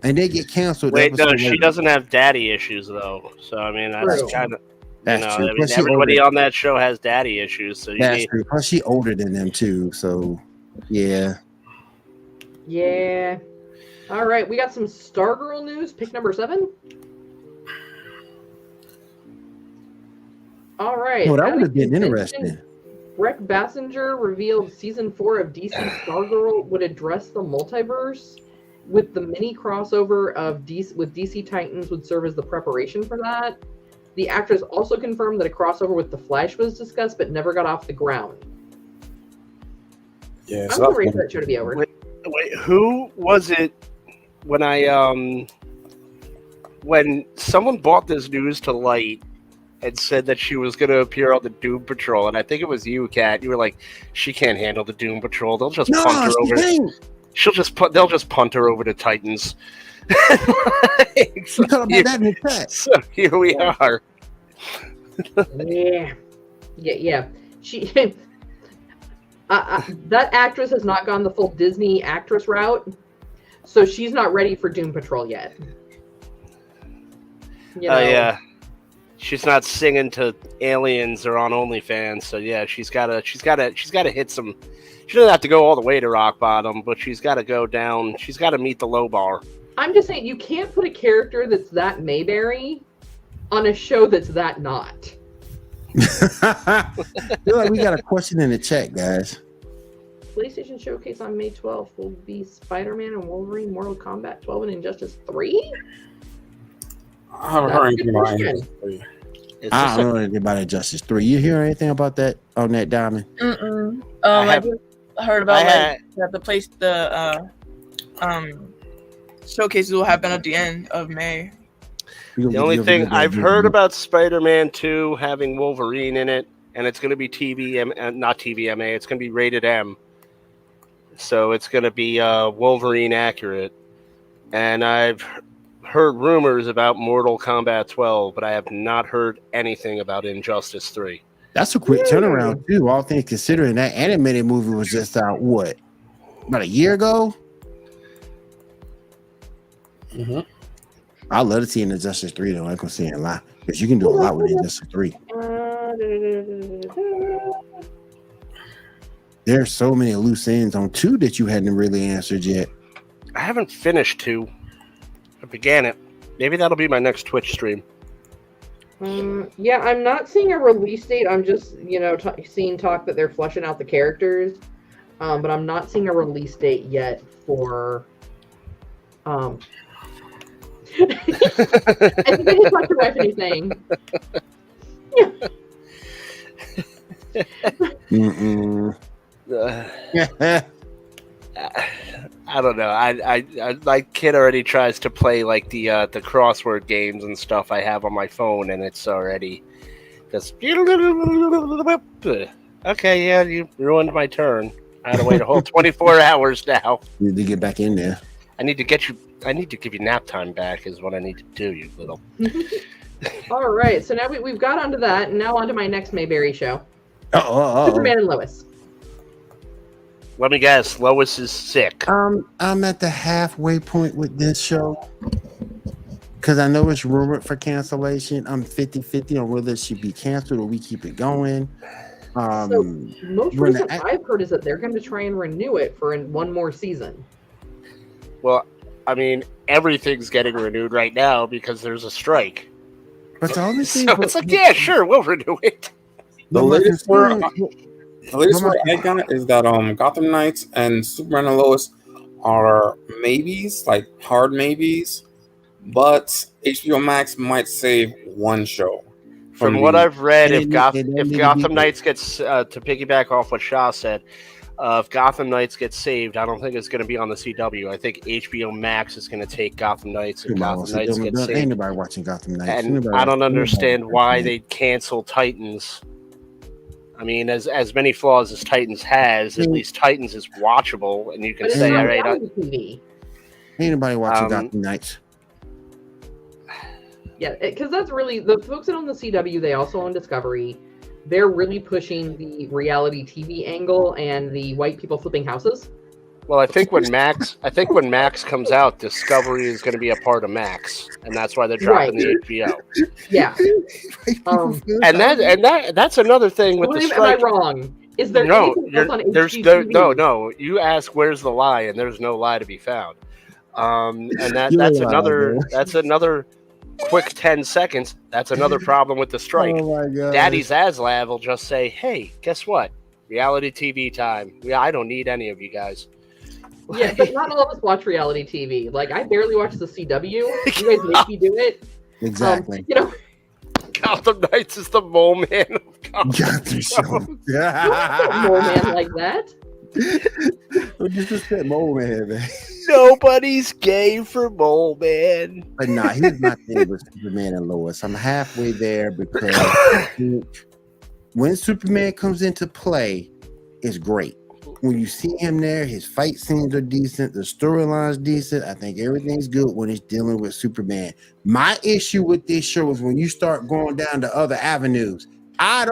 And they get canceled. Wait, no, she doesn't have daddy issues, though. So, I mean, that's kind of... That's true. I mean, everybody on that show has daddy issues. So true. Plus, she older than them, too. So, yeah. Yeah. All right. We got some Stargirl news. Pick number 7. All right. Well, that would have been interesting. Breck Bassinger revealed season 4 of DC Stargirl would address the multiverse, with the mini crossover of DC Titans would serve as the preparation for that. The actress also confirmed that a crossover with The Flash was discussed, but never got off the ground. Yeah, I'm ready for that show to be over. Wait, who was it when someone brought this news to light and said that she was going to appear on the Doom Patrol, and I think it was you, Kat. You were like, "She can't handle the Doom Patrol. They'll just punt her over. They'll just punt her over to Titans." So here we are. Yeah. She that actress has not gone the full Disney actress route, so she's not ready for Doom Patrol yet. Yeah. She's not singing to aliens or on OnlyFans, so yeah, she's gotta hit some. She doesn't have to go all the way to rock bottom, but she's got to go down. She's got to meet the low bar. I'm just saying, you can't put a character that's that Mayberry on a show that's that not. Feel like we got a question in the chat, guys. PlayStation Showcase on May 12th will be Spider-Man and Wolverine, Mortal Kombat 12, and Injustice 3? I haven't heard anything about Injustice 3. I don't know anything about Injustice 3. You hear anything about that on that, Diamond? I just heard about that the showcases will happen at the end of May. The only thing I've heard about Spider-Man 2 having Wolverine in it, and it's going to be not TVMA, it's going to be rated M. So it's going to be Wolverine accurate. And I've heard rumors about Mortal Kombat 12, but I have not heard anything about Injustice 3. That's a quick turnaround, too. All things considering, that animated movie was just out, what, about a year ago? Mm-hmm. I love to see an Injustice 3, though. I ain't gonna say a lot, because you can do a lot with Injustice 3. There's so many loose ends on 2 that you hadn't really answered yet. I haven't finished 2. I began it. Maybe that'll be my next Twitch stream. Yeah, I'm not seeing a release date. I'm just, seeing talk that they're fleshing out the characters. But I'm not seeing a release date yet for... I think I just talked to wife and he's saying. I don't know. I my kid already tries to play like the crossword games and stuff I have on my phone, and it's already just okay. Yeah, you ruined my turn. I had to wait a whole 24 hours now. You need to get back in there. I need to give you nap time back. Is what I need to do. You little. All right. So now we've got onto that, and now onto my next Mayberry show. Oh. Superman and Lois. Let me guess. Lois is sick. I'm at the halfway point with this show because I know it's rumored for cancellation. I'm 50-50 on whether it should be canceled or we keep it going. So most recent I've heard is that they're going to try and renew it for one more season. Well, I mean, everything's getting renewed right now because there's a strike. But the only thing, so it's like, yeah, sure, we'll renew it. The latest word I got is that Gotham Knights and Superman and Lois are maybes, like hard maybes, but HBO Max might save one show. From what I've read, if Gotham Knights gets, to piggyback off what Shah said, if Gotham Knights gets saved, I don't think it's going to be on the CW. I think HBO Max is going to take Gotham Knights, and Gotham Knights get saved. Ain't nobody watching Gotham Knights. And I don't understand why they cancel Titans. I mean, as many flaws as Titans has, at least Titans is watchable, and you can say, all right. Ain't nobody watching Gotham Knights. Yeah, because that's really the folks that own the CW. They also own Discovery. They're really pushing the reality TV angle and the white people flipping houses. Well, I think when Max comes out, Discovery is going to be a part of Max, and that's why they're dropping the HBO. Yeah, and that's another thing with the strike. Am I wrong? Is there no? You ask where's the lie, and there's no lie to be found. And that's another quick 10 seconds. That's another problem with the strike. Oh my God. Daddy Zaslav will just say, "Hey, guess what? Reality TV time. I don't need any of you guys." Yeah, but not all of us watch reality TV. Like, I barely watch the CW. You guys make me do it. Exactly. Gotham Knights is the mole man of Gotham show. Mole man like that. Just that mole man, man. Nobody's gay for Mole Man. But nah, he's my thing with Superman and Lois. I'm halfway there because when Superman comes into play, it's great. When you see him there, his fight scenes are decent, the storyline's decent. I think everything's good when it's dealing with Superman. My issue with this show is when you start going down to other avenues. I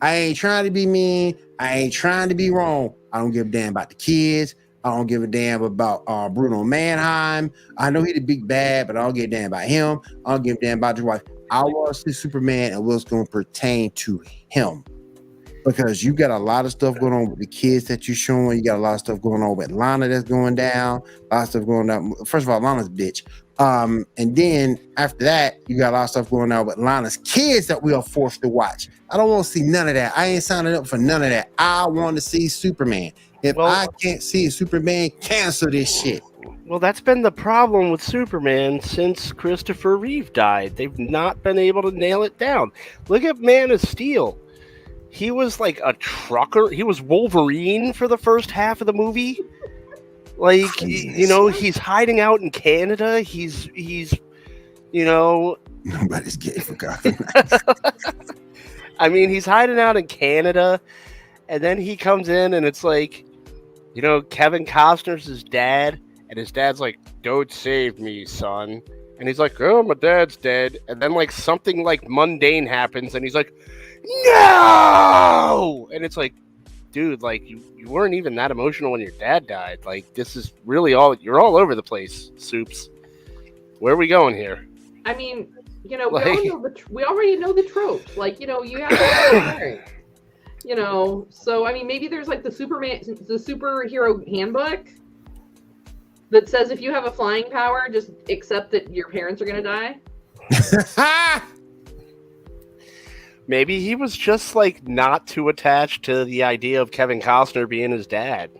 ain't trying to be mean. I ain't trying to be wrong. I don't give a damn about the kids. I don't give a damn about Bruno Mannheim. I know he's a big bad, but I don't give a damn about him. I don't give a damn about his wife. I want to see Superman and what's going to pertain to him. Because you got a lot of stuff going on with the kids that you're showing. You got a lot of stuff going on with Lana that's going down. A lot of stuff going down. First of all, Lana's a bitch. And then after that, you got a lot of stuff going on with Lana's kids that we are forced to watch. I don't want to see none of that. I ain't signing up for none of that. I want to see Superman. If I can't see Superman, cancel this shit. Well, that's been the problem with Superman since Christopher Reeve died. They've not been able to nail it down. Look at Man of Steel. He was like a trucker. He was Wolverine for the first half of the movie. Like, he's hiding out in Canada. He's Nobody's gay for Gotham. I mean, he's hiding out in Canada, and then he comes in, and it's like, Kevin Costner's his dad, and his dad's like, "Don't save me, son." And he's like, "Oh, my dad's dead." And then like something like mundane happens, and he's like, "No!" And it's like, dude, like you weren't even that emotional when your dad died. Like, this is really you're all over the place, Soups. Where are we going here? I mean, we already know the tropes. Like, you have to so I mean, maybe there's like the superhero handbook that says if you have a flying power, just accept that your parents are gonna die. Maybe he was just like not too attached to the idea of Kevin Costner being his dad.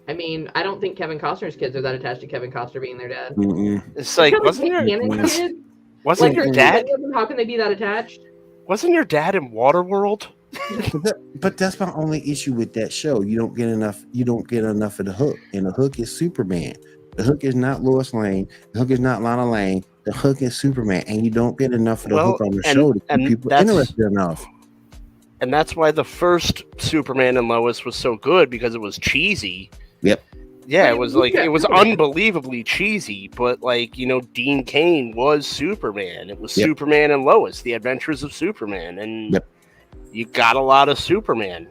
I mean, I don't think Kevin Costner's kids are that attached to Kevin Costner being their dad. Mm-mm. It's like, wasn't your dad? How can they be that attached? Wasn't your dad in Waterworld? But that's my only issue with that show. You don't get enough of the hook, and the hook is Superman. The hook is not Lois Lane. The hook is not Lana Lane. The hook is Superman, and you don't get enough of the hook on the show to keep people interested enough. And that's why the first Superman and Lois was so good, because it was cheesy. Yep. Yeah, it was like it was unbelievably cheesy, but like, Dean Cain was Superman. It was Superman and Lois, The Adventures of Superman, and you got a lot of Superman.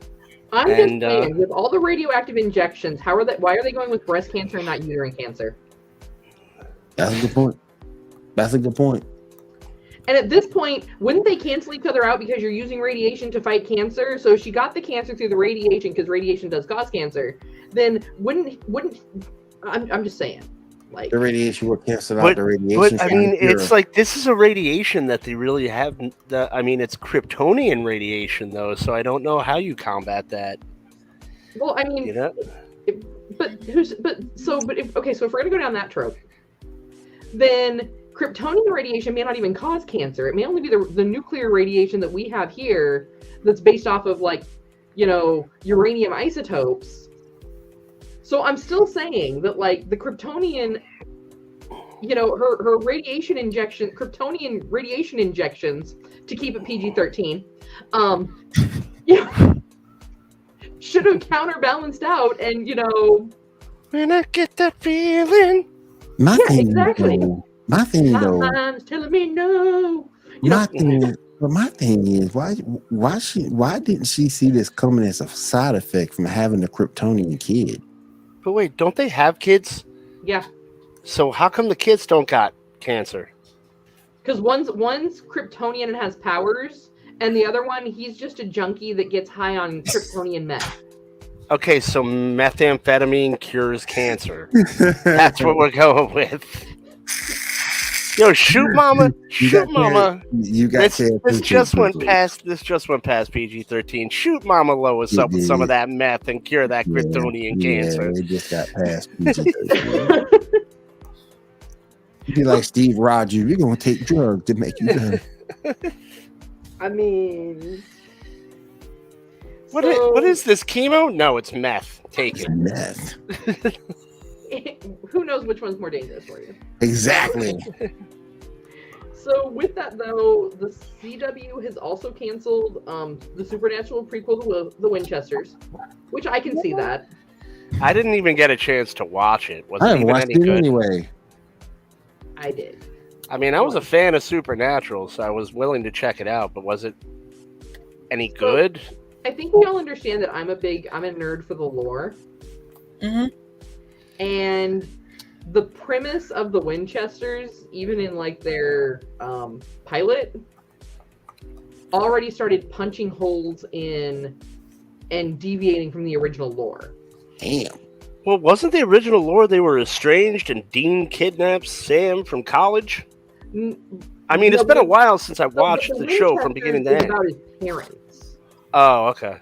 I'm just saying, with all the radioactive injections, why are they going with breast cancer and not uterine cancer? That's a good point. And at this point, wouldn't they cancel each other out because you're using radiation to fight cancer? So she got the cancer through the radiation because radiation does cause cancer. Then wouldn't I'm just saying, like the radiation will cancel out the radiation. But I mean, it's like this is a radiation that they really have. I mean, it's Kryptonian radiation though, so I don't know how you combat that. Well, I mean, you know? So if we're gonna go down that trope, then Kryptonian radiation may not even cause cancer. It may only be the nuclear radiation that we have here that's based off of, like, you know, uranium isotopes. So I'm still saying that, like, the Kryptonian, you know, her radiation injection, Kryptonian radiation injections, to keep it PG-13, you know, should have counterbalanced out, and, you know, when I get that feeling. My thing my mind's telling me no. My thing is, why didn't she see this coming as a side effect from having a Kryptonian kid? But wait, don't they have kids? Yeah. So how come the kids don't got cancer? Because one's Kryptonian and has powers, and the other one, he's just a junkie that gets high on Kryptonian meth. Okay, so methamphetamine cures cancer. That's what we're going with. Yo, shoot mama. Shoot mama. You got this just went past PG-13. Shoot mama Lois up with some of that meth and cure that Kryptonian cancer. It just got past PG-13. You'd be like Steve Rogers. We're going to take drugs to make you better. I mean... What is this, chemo? No, it's meth. Take it. Meth. Who knows which one's more dangerous for you? Exactly. So with that, though, the CW has also canceled the Supernatural prequel to The Winchesters, which I can see that. I didn't even get a chance to watch it. Was I it haven't even watched any it good? anyway. I did. I mean, I was a fan of Supernatural, so I was willing to check it out, but was it any good? I think we all understand that I'm a nerd for the lore. Mm-hmm. And the premise of the Winchesters, even in like their pilot, already started punching holes in and deviating from the original lore. Damn. Well, wasn't the original lore they were estranged and Dean kidnaps Sam from college? I mean, it's been a while since I watched the show from beginning to end. About his parents. Oh, okay.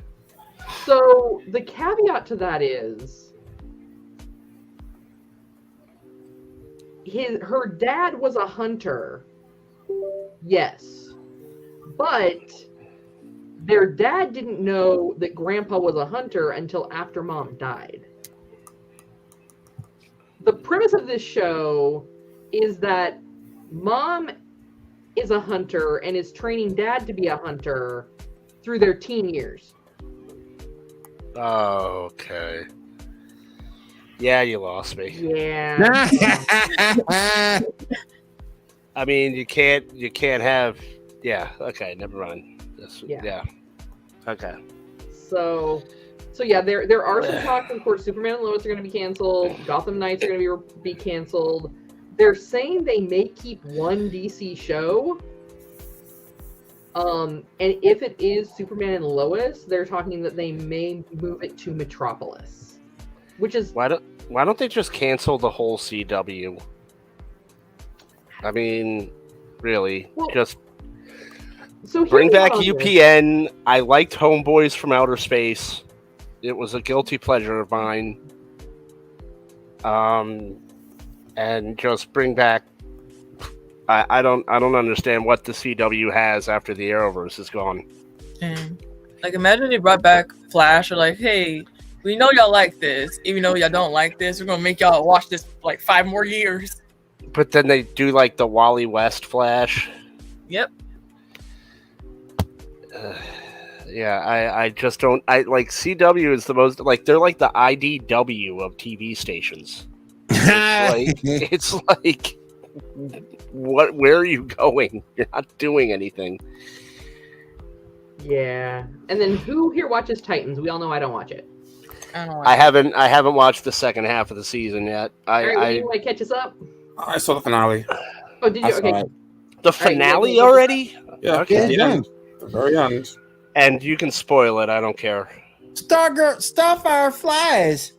So the caveat to that is her dad was a hunter. Yes. But their dad didn't know that grandpa was a hunter until after mom died. The premise of this show is that mom is a hunter and is training dad to be a hunter through their teen years. Oh, okay. Yeah, you lost me. Yeah. I mean, you can't have. Yeah. Okay. Never mind. Yeah. Okay. So yeah, there are some talks. Of course, Superman and Lois are going to be canceled. Gotham Knights are going to be canceled. They're saying they may keep one DC show. And if it is Superman and Lois, they're talking that they may move it to Metropolis, which is why don't they just cancel the whole CW? I mean, really, just bring back UPN. I liked Homeboys from Outer Space. It was a guilty pleasure of mine. And just bring back. I don't understand what the CW has after the Arrowverse is gone. Like, imagine they brought back Flash, or like, hey, we know y'all like this, even though y'all don't like this, we're gonna make y'all watch this for like 5 more years. But then they do like the Wally West Flash. Yep. Yeah, I just don't. I like CW is the most like they're like the IDW of TV stations. It's like what? Where are you going? You're not doing anything. Yeah, and then who here watches Titans? We all know I don't watch it. I haven't watched the second half of the season yet. All right, you want to catch us up? I saw the finale. Oh, did you? Okay. The finale already? Yeah, Okay. the end. The very end. And you can spoil it. I don't care. Starfire flies.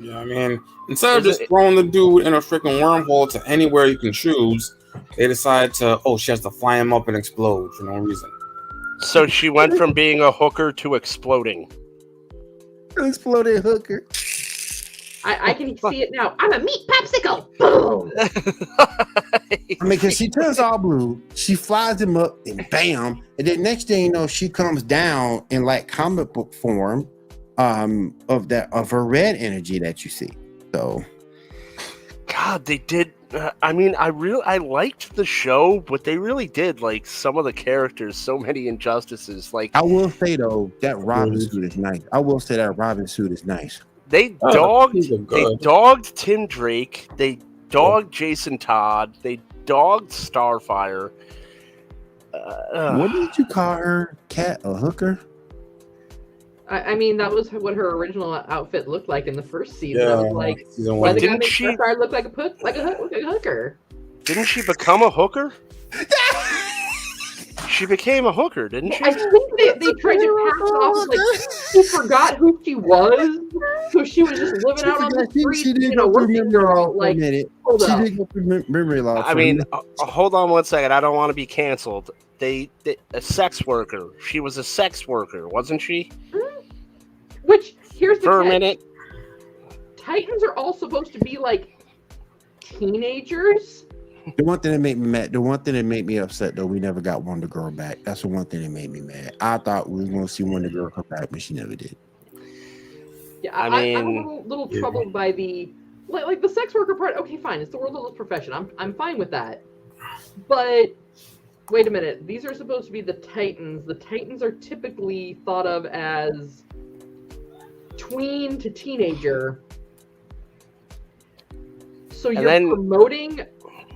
Yeah, I mean, instead of just throwing the dude in a freaking wormhole to anywhere you can choose, they decide to, she has to fly him up and explode for no reason. So she went from being a hooker to exploding. Exploded hooker. I can see it now. I'm a meat popsicle. Boom. I mean, because she turns all blue, she flies him up, and bam! And then next thing you know, she comes down in like comic book form, of her red energy that you see. So, God, they did. I mean, I liked the show, but they really did like some of the characters. So many injustices. Like I will say though, that Robin suit is nice. They dogged Tim Drake. They dogged Jason Todd. They dogged Starfire. What did you call her? Cat? A hooker? I mean, that was what her original outfit looked like in the first season. Yeah, I was like, season why one. the guy Didn't make she- Starfire look like a hooker? Didn't she become a hooker? She became a hooker, didn't she? I think they tried to pass it off like she forgot who she was, so she was just living out on the street, working girl. Like, hold up. She did go through memory loss. I mean, hold on one second. I don't want to be canceled. A sex worker. She was a sex worker, wasn't she? Which, here's the For a catch. minute. Titans are all supposed to be like teenagers. the one thing that made me mad, the one thing that made me upset though, we never got Wonder Girl back. That's the one thing that made me mad. I thought we were going to see Wonder Girl come back, but she never did. Yeah, I I'm mean, a little troubled by the like the sex worker part. Okay, fine, it's the world of this profession. I'm fine with that. But wait a minute, these are supposed to be the Titans. The Titans are typically thought of as tween to teenager. So you're promoting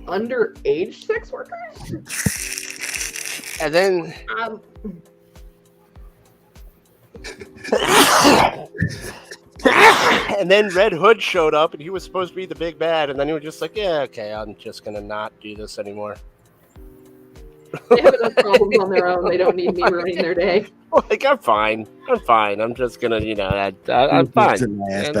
underage sex workers? And then and then Red Hood showed up, and he was supposed to be the big bad, and then he was just like, yeah, okay, I'm just gonna not do this anymore. They have enough problems on their own. They don't need me ruining their day. Like, I'm fine. I'm just gonna, I'm fine. So now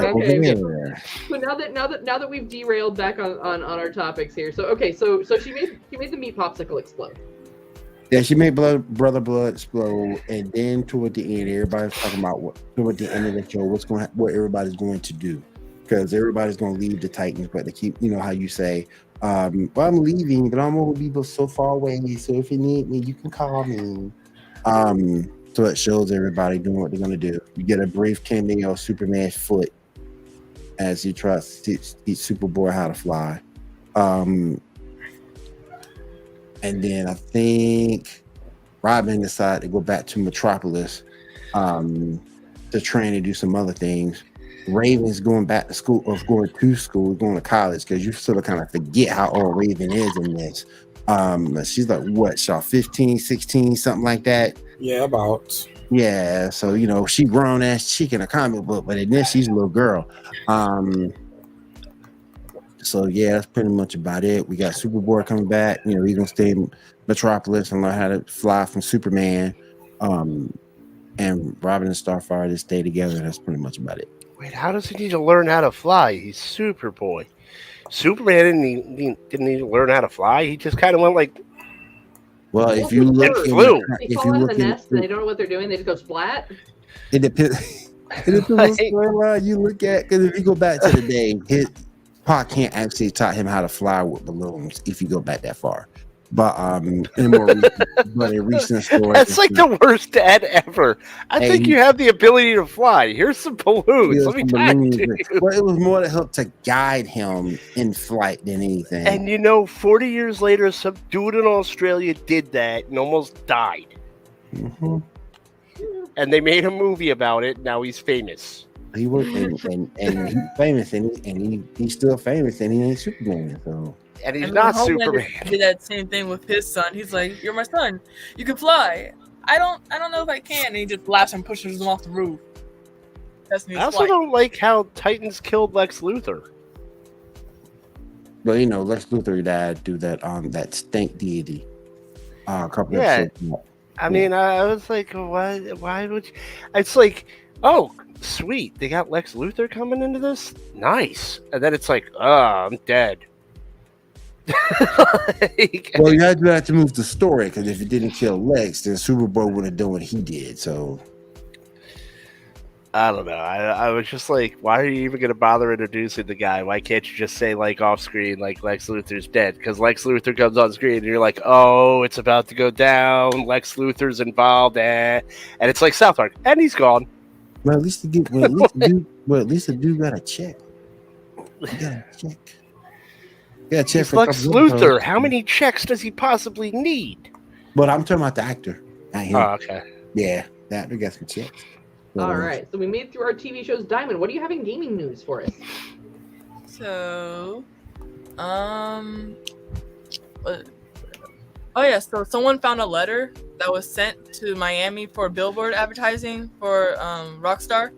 that we've derailed back on our topics here. So she made the meat popsicle explode. Yeah, she made Brother Blood explode, and then toward the end, everybody's talking about toward the end of the show, what everybody's going to do, because everybody's going to leave the Titans, but they keep, how you say, well, I'm leaving, but I'm going to be so far away. So if you need me, you can call me. So it shows everybody doing what they're going to do. You get a brief cameo of Superman's foot as he tries to teach Superboy how to fly. And then I think Robin decided to go back to Metropolis to train and do some other things. Raven's going back to school, or going to college, because you sort of kind of forget how old Raven is in this. She's like, what, 15, 16, something like that? Yeah, about. Yeah, so, she grown ass chick in a comic book, but in this, she's a little girl. So yeah, that's pretty much about it. We got Superboy coming back. He's gonna stay in Metropolis and learn how to fly from Superman. And Robin and Starfire just stay together. That's pretty much about it. Wait, how does he need to learn how to fly? He's Superboy. Superman didn't need to learn how to fly. He just kind of went like. Well, if you look, they fall in the nest and they don't know what they're doing. They just go splat. It depends. It depends on storyline you look at. Because if you go back to the day, Pa can't actually taught him how to fly with balloons if you go back that far. But in recent stories, that's like the worst dad ever. I think you have the ability to fly. Here's some balloons. Let me talk to you. Well, it was more to help to guide him in flight than anything. And 40 years later, some dude in Australia did that and almost died. Mm-hmm. And they made a movie about it. Now he's famous. He was and he's famous, and he's still famous, and he ain't Superman. So. And he's not Superman. Did that same thing with his son. He's like, "You're my son. You can fly. I don't know if I can." And he just laughs and pushes him off the roof. I also don't like how Titans killed Lex Luthor. But Lex Luthor died due that stink deity. A couple Yeah. episodes back. I mean, I was like, why would you? It's like, oh, sweet, they got Lex Luthor coming into this, nice, and then it's like, oh, I'm dead. Well, you had to move the story because if you didn't kill Lex, then Superboy would have done what he did. So I don't know. I was just like, why are you even going to bother introducing the guy? Why can't you just say, like, off screen, like, Lex Luthor's dead? Because Lex Luthor comes on screen and you're like, oh, it's about to go down. Lex Luthor's involved. And it's like South Park. And he's gone. well, at least the dude got a check. He got a check. Yeah, check He's for Lex Luthor. How many checks does he possibly need? But I'm talking about the actor. Not him. Oh, okay. Yeah, the actor got some checks. All right, so we made it through our TV shows. Diamond, what do you have in gaming news for us? So, so someone found a letter that was sent to Miami for billboard advertising for Rockstar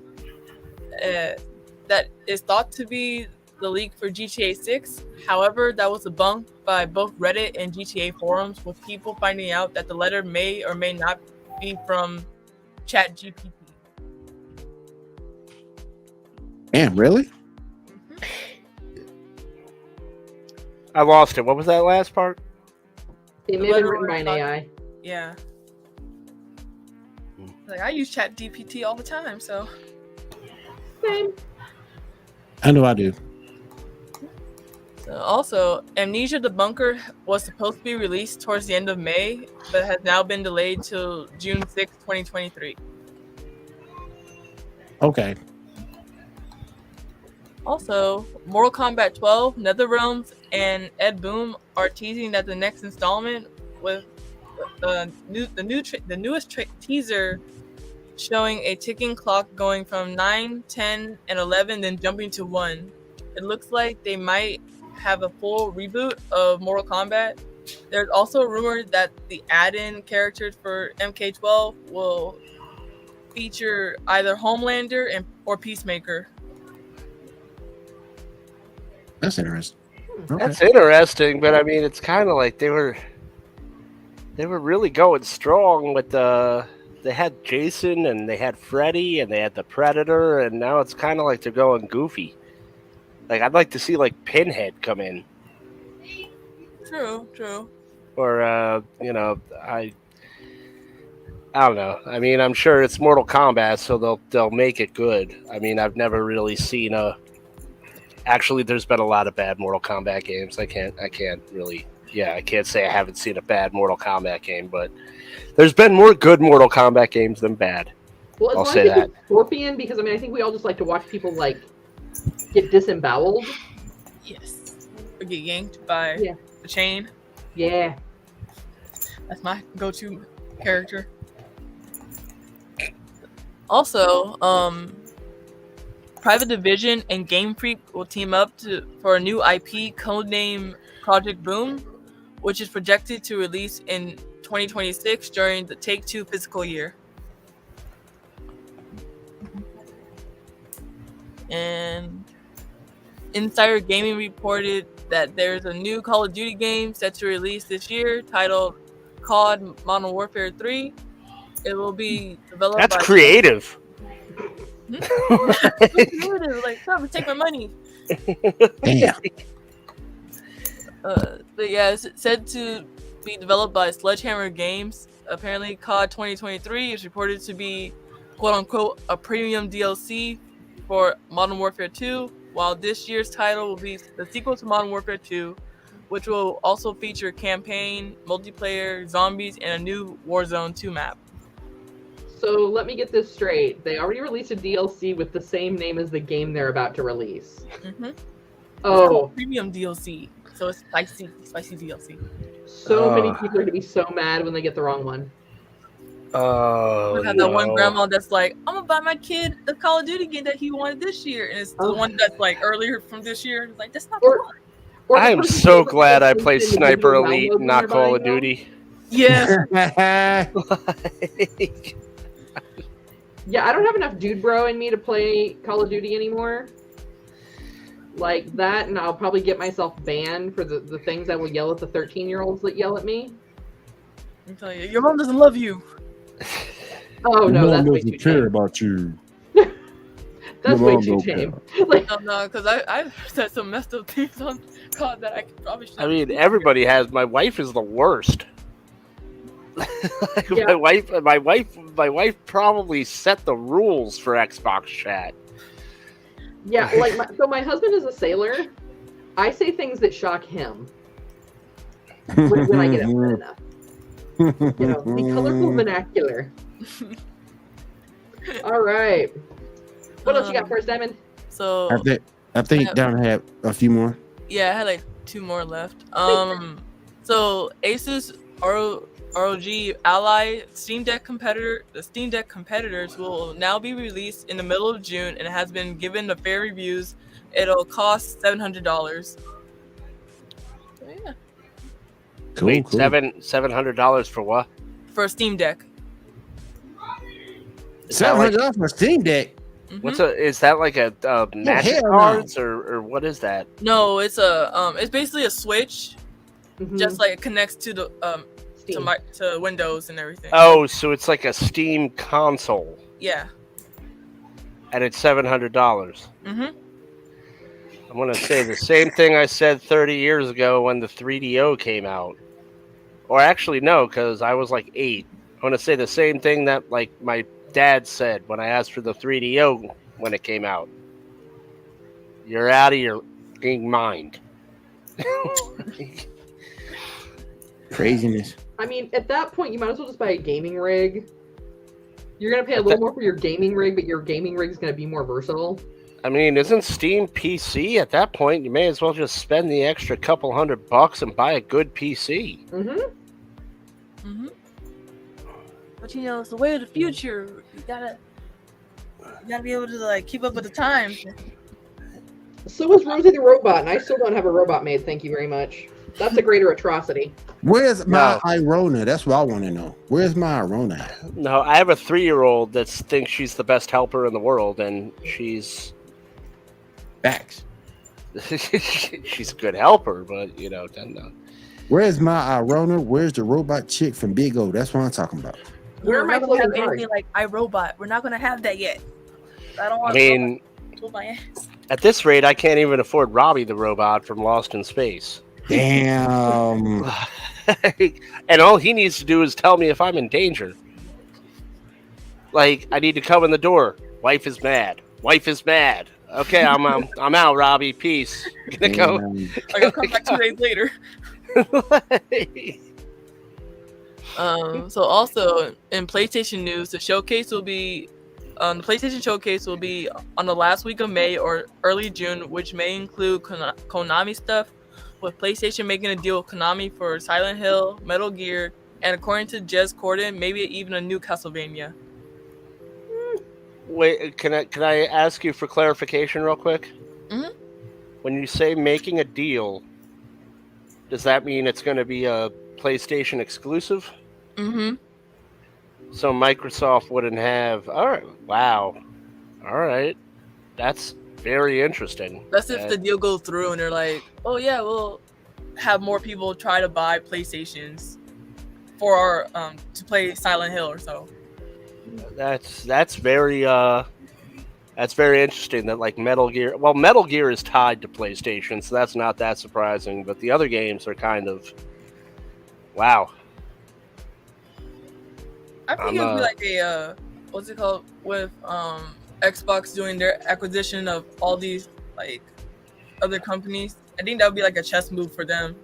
that is thought to be the leak for GTA 6. However, that was debunked by both Reddit and GTA forums, with people finding out that the letter may or may not be from ChatGPT. Damn, really? I lost it. What was that last part? It may have been written by an AI. Yeah. Like, I use ChatGPT all the time, so. Same. I know I do. So also, Amnesia the Bunker was supposed to be released towards the end of May, but has now been delayed till June 6, 2023. Okay. Also, Mortal Kombat 12, NetherRealms, and Ed Boon are teasing that the next installment with the newest teaser showing a ticking clock going from 9, 10, and 11, then jumping to 1. It looks like they might have a full reboot of Mortal Kombat. There's also rumored that the add-in characters for MK12 will feature either Homelander or Peacemaker. That's interesting. Okay. That's interesting, but I mean, it's kind of like they were really going strong with they had Jason and they had Freddy and they had the Predator, and now it's kind of like they're going goofy. Like, I'd like to see like Pinhead come in. True. Or I don't know. I mean, I'm sure it's Mortal Kombat, so they'll make it good. I mean, I've never really seen Actually, there's been a lot of bad Mortal Kombat games. I can't really. Yeah, I can't say I haven't seen a bad Mortal Kombat game, but there's been more good Mortal Kombat games than bad. Well, I'll say that. Scorpion, because I mean, I think we all just like to watch people like get disemboweled. Yes. Or get yanked by the chain. Yeah. That's my go-to character. Also, Private Division and Game Freak will team up for a new IP codename Project Boom, which is projected to release in 2026 during the Take-Two fiscal year. And Insider Gaming reported that there's a new Call of Duty game set to release this year titled COD Modern Warfare 3. It will be developed That's by... creative. Like, come take my money. Damn. But yeah, it's said to be developed by Sledgehammer Games. Apparently, COD 2023 is reported to be "quote unquote" a premium DLC for Modern Warfare 2, while this year's title will be the sequel to Modern Warfare 2, which will also feature campaign, multiplayer, zombies, and a new Warzone 2 map. So let me get this straight. They already released a DLC with the same name as the game they're about to release. Mm-hmm. Oh. Premium DLC. So it's spicy DLC. So many people are going to be so mad when they get the wrong one. Oh, We have that one grandma that's like, I'm going to buy my kid the Call of Duty game that he wanted this year. And it's the one that's like earlier from this year. It's like, that's not the one. I am so glad I play Sniper Elite, not Call of Duty. Yeah. Yeah, I don't have enough dude bro in me to play Call of Duty anymore. Like that, and I'll probably get myself banned for the things I will yell at the 13-year-olds that yell at me. I'm telling you, your mom doesn't love you. Oh no, that's way too care tame. about you. That's Your way mom too don't tame. care. Like, No, because I said some messed up things on God that I probably should. I mean, everybody has. My wife is the worst. Yeah. My wife probably set the rules for Xbox chat. yeah, like my husband is a sailor. I say things that shock him when I get upset enough. You know, the colorful vernacular. All right. What else you got for us, Diamond? So I think Diamond had a few more. yeah, I had like 2 more left. So Asus ROG Ally the Steam Deck competitors will now be released in the middle of June and has been given the fair reviews. It'll cost $700. So, yeah. Cool, Wait, cool. $700 for what? For a Steam Deck. $700 for a Steam Deck. Is that like a magic hell no. cards or what is that? No, it's it's basically a Switch, just like it connects to the Steam. to Windows and everything. Oh, so it's like a Steam console, Yeah. and it's $700. Mm-hmm. I'm gonna say the same thing I said 30 years ago when the 3DO came out, or actually no, because I was like 8. I'm gonna say the same thing that like my dad said when I asked for the 3DO when it came out. You're out of your fucking mind. Craziness. I mean, at that point, you might as well just buy a gaming rig. You're gonna pay a little more for your gaming rig, but your gaming rig is gonna be more versatile. I mean, isn't Steam PC at that point? You may as well just spend the extra couple $100 and buy a good PC. Mm-hmm. Mm-hmm. But you know, it's the way of the future. You gotta be able to like keep up with the times. So is Rosie the robot, and I still don't have a robot made. Thank you very much. That's a greater atrocity. Where's my Irona? That's what I want to know. Where's my Irona at? No, I have a 3-year-old that thinks she's the best helper in the world, and she's Facts. she's a good helper, but you know, Where's my Irona? Where's the robot chick from Big O? That's what I'm talking about. Where am I We're not gonna have floating anything like iRobot. We're not gonna have that yet. I don't want. I mean, my ass. at this rate, I can't even afford Robbie the robot from Lost in Space. Damn. And all he needs to do is tell me if I'm in danger. Like, I need to come in the door. Wife is mad. Wife is mad. Okay, I'm out, Robbie. Peace. Gonna go. I gotta come back 2 days later. So also in PlayStation news, the PlayStation Showcase will be on the last week of May or early June, which may include Konami stuff, with PlayStation making a deal with Konami for Silent Hill, Metal Gear, and according to Jez Corden, maybe even a new Castlevania. Wait, can I ask you for clarification real quick? Mm-hmm. When you say making a deal, does that mean it's going to be a PlayStation exclusive? Mm-hmm. So Microsoft wouldn't have. All right. Wow. All right. That's very interesting. That's if the deal goes through and they're like, oh yeah, we'll have more people try to buy PlayStations for our to play Silent Hill or so. That's very interesting that like Metal Gear. Well, Metal Gear is tied to PlayStation, so that's not that surprising. But the other games are kind of wow. I think it would be like a what's it called with Xbox doing their acquisition of all these like other companies. I think that would be like a chess move for them.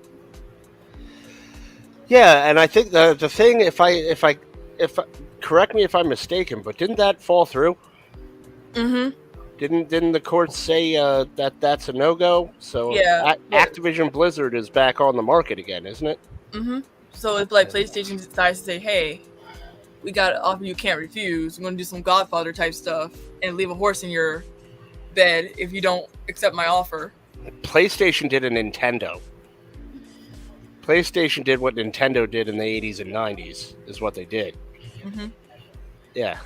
Yeah, and I think the thing, if I correct me if I'm mistaken, but didn't that fall through? Mm-hmm. Didn't the court say that that's a no-go? So yeah, Activision Blizzard is back on the market again, isn't it? Mm-hmm. So if like PlayStation decides to say, hey, we got an offer you can't refuse, we're going to do some Godfather type stuff and leave a horse in your bed if you don't accept my offer. PlayStation did a Nintendo. PlayStation did what Nintendo did in the 80s and 90s, is what they did. Mm-hmm. Yeah.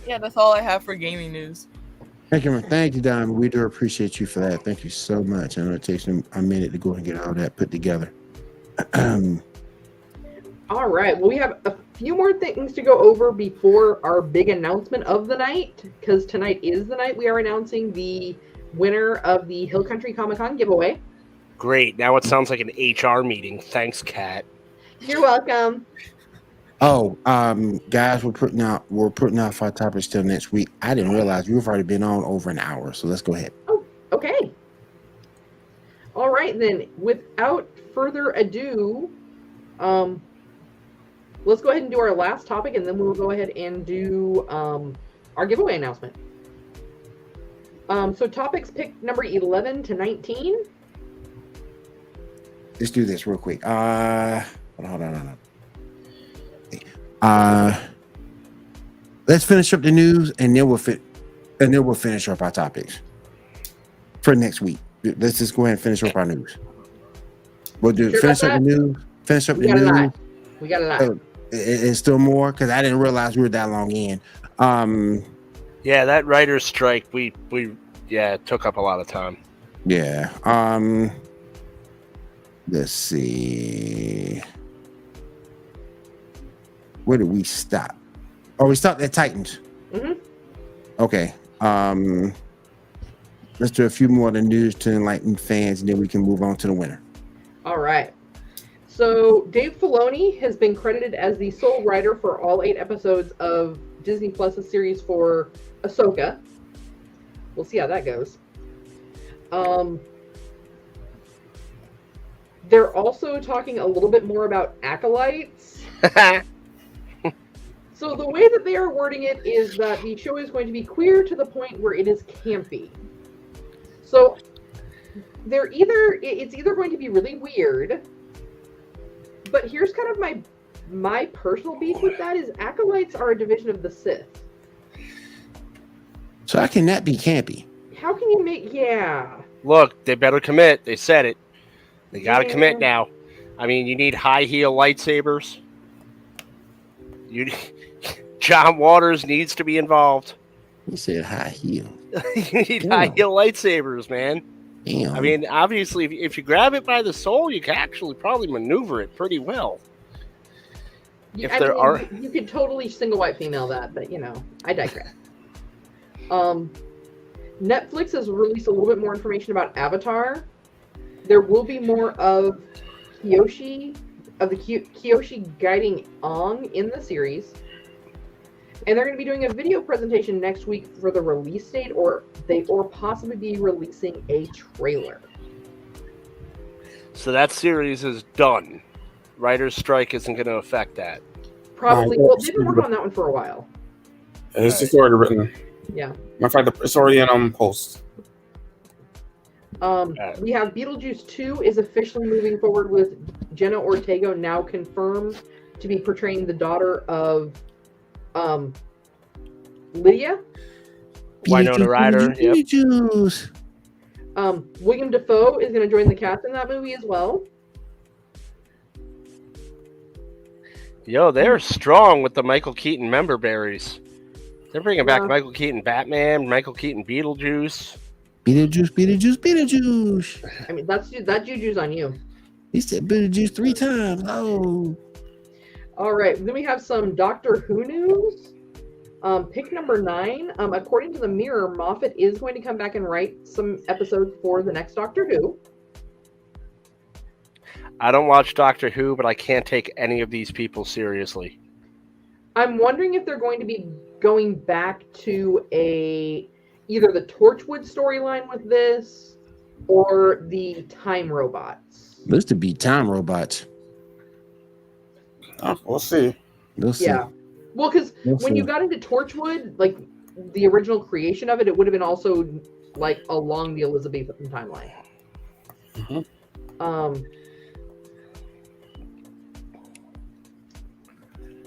Yeah, that's all I have for gaming news. Thank you, Diamond. We do appreciate you for that. Thank you so much. I know it takes a minute to go and get all that put together. All right. Well, we have a few more things to go over before our big announcement of the night, because tonight is the night we are announcing the winner of the Hill Country Comic-Con giveaway. Great. Now it sounds like an HR meeting. Thanks, Kat. You're welcome. Oh, guys, we're putting out 5 topics till next week. I didn't realize we've already been on over an hour, so let's go ahead. Oh, okay. All right, then. Without further ado, let's go ahead and do our last topic, and then we'll go ahead and do our giveaway announcement. So topics pick number 11 to 19. Let's do this real quick. Hold on. Let's finish up the news, and then we'll finish up our topics for next week. Let's just go ahead and finish up our news. We'll do finish up the news. Finish up the news. We got a lot. It's still more because I didn't realize we were that long in. Yeah, that writer's strike, we it took up a lot of time. Yeah. Let's see. Where did we stop? Oh, we stopped at Titans. Mm-hmm. Okay. Let's do a few more of the news to enlighten fans, and then we can move on to the winner. All right. So Dave Filoni has been credited as the sole writer for all 8 episodes of Disney Plus's series for Ahsoka. We'll see how that goes. They're also talking a little bit more about Acolytes. So the way that they are wording it is that the show is going to be queer to the point where it is campy. So it's either going to be really weird, but here's kind of my personal beef with that is Acolytes are a division of the Sith. So how can that be campy? How can you make Look, they better commit. They said it. They got to commit now. I mean, you need high heel lightsabers. John Waters needs to be involved. You said high heel. You need high heel lightsabers, man. Damn. I mean, obviously, if you grab it by the soul, you can actually probably maneuver it pretty well. You could totally single white female that, but I digress. Netflix has released a little bit more information about Avatar. There will be more of Kyoshi guiding Aang in the series. And they're going to be doing a video presentation next week for the release date, or possibly be releasing a trailer. So that series is done. Writer's strike isn't going to affect that. Probably. Well, they've been working on that one for a while. It's just already written. Yeah. Matter of fact, it's already in post. We have Beetlejuice 2 is officially moving forward with Jenna Ortega now confirmed to be portraying the daughter of Lydia. Winona Ryder. Yep. William Dafoe is going to join the cast in that movie as well. Yo, they're strong with the Michael Keaton member berries. They're bringing back Michael Keaton Batman, Michael Keaton Beetlejuice. Beetlejuice. I mean, that juju's on you. He said Beetlejuice 3 times. Oh. All right. Then we have some Doctor Who news. Pick number 9. According to the Mirror, Moffat is going to come back and write some episodes for the next Doctor Who. I don't watch Doctor Who, but I can't take any of these people seriously. I'm wondering if they're going to be going back to either the Torchwood storyline with this or the Time Robots. Those to be Time Robots. We'll see. Yeah. Well, because when you got into Torchwood, like the original creation of it, it would have been also like along the Elizabethan timeline. Mm-hmm.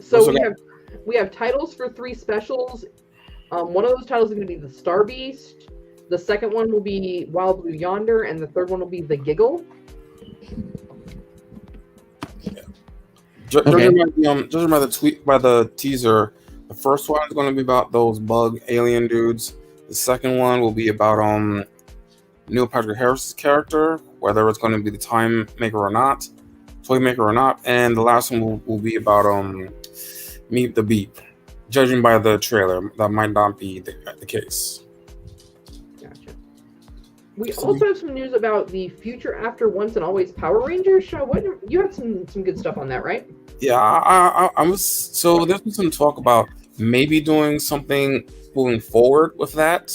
So we have titles for 3 specials. One of those titles is going to be the Star Beast. The second one will be Wild Blue Yonder, and the third one will be The Giggle. Judging by the teaser, the first one is going to be about those bug alien dudes. The second one will be about Neil Patrick Harris's character, whether it's going to be the Toy Maker or not. And the last one will be about Meet the Beep. Judging by the trailer, that might not be the case. Gotcha. We also have some news about the Future After Once and Always Power Rangers show. What you had some good stuff on that, right? Yeah, I was. So there's been some talk about maybe doing something moving forward with that.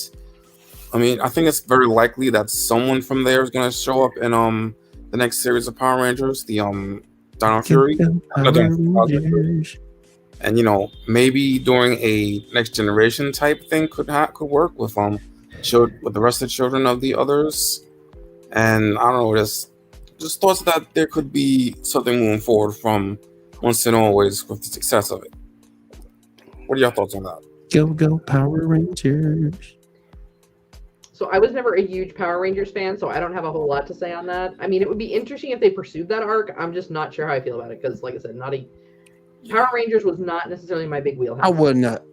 I mean, I think it's very likely that someone from there is going to show up in the next series of Power Rangers, the Dino Fury. And maybe doing a next generation type thing could work with with the rest of the children of the others. And I don't know, just thoughts that there could be something moving forward from Once and Always with the success of it. What are your thoughts on that? Go Power Rangers. So I was never a huge Power Rangers fan, so I don't have a whole lot to say on that. I mean, it would be interesting if they pursued that arc. I'm just not sure how I feel about it because, like I said, Power Rangers was not necessarily my big wheelhouse.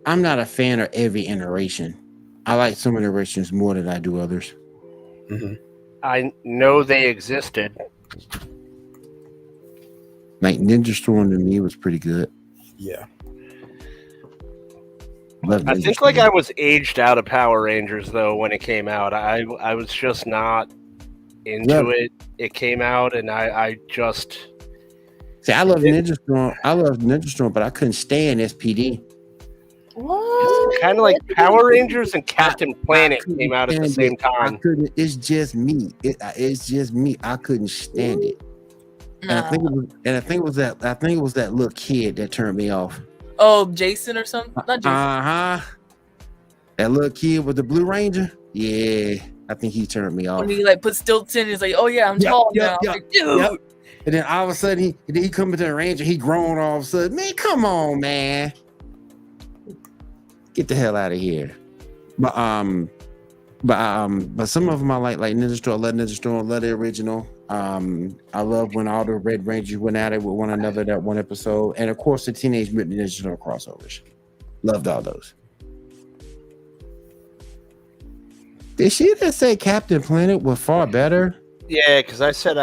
I'm not a fan of every iteration. I like some iterations more than I do others. Mm-hmm. I know they existed. Like Ninja Storm to me was pretty good. Yeah. I think like I was aged out of Power Rangers though when it came out. I was just not into it. It came out and I just see. I love Ninja Storm, but I couldn't stand SPD. What? Kind of like Power Rangers and Captain Planet came out at the same time. It's just me. It's just me. I couldn't stand it. No. And I think it was that little kid that turned me off. Oh, Jason or something? Not Jason. That little kid with the Blue Ranger. Yeah, I think he turned me off. When he like put stilts in, he's like, "Oh yeah, I'm tall now." Like, dude. Yep. And then all of a sudden he come into the Ranger. He grown all of a sudden. Man, come on, man. Get the hell out of here. But some of them I like Ninja Storm. I love Ninja Storm. I love the original. I love when all the Red Rangers went at it with one another that one episode, and of course the Teenage Mutant Ninja Turtle crossovers. Loved all those. Did she just say Captain Planet was far better? Yeah, because I said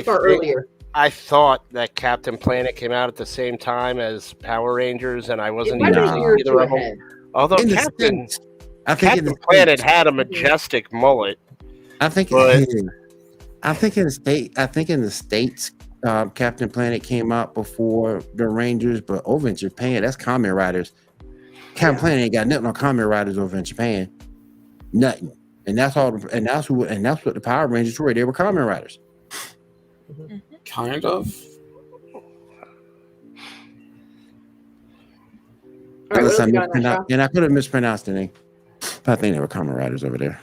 earlier. I thought that Captain Planet came out at the same time as Power Rangers, and I wasn't even either of them. Although Captain Planet had a majestic mullet. I think in the States, Captain Planet came out before the Rangers, but over in Japan, that's Kamen Riders. Captain Planet ain't got nothing on Kamen Riders over in Japan. Nothing. And that's all. And that's what the Power Rangers were. They were Kamen Riders. Kind of. And I could have mispronounced the name. But I think they were Kamen Riders over there.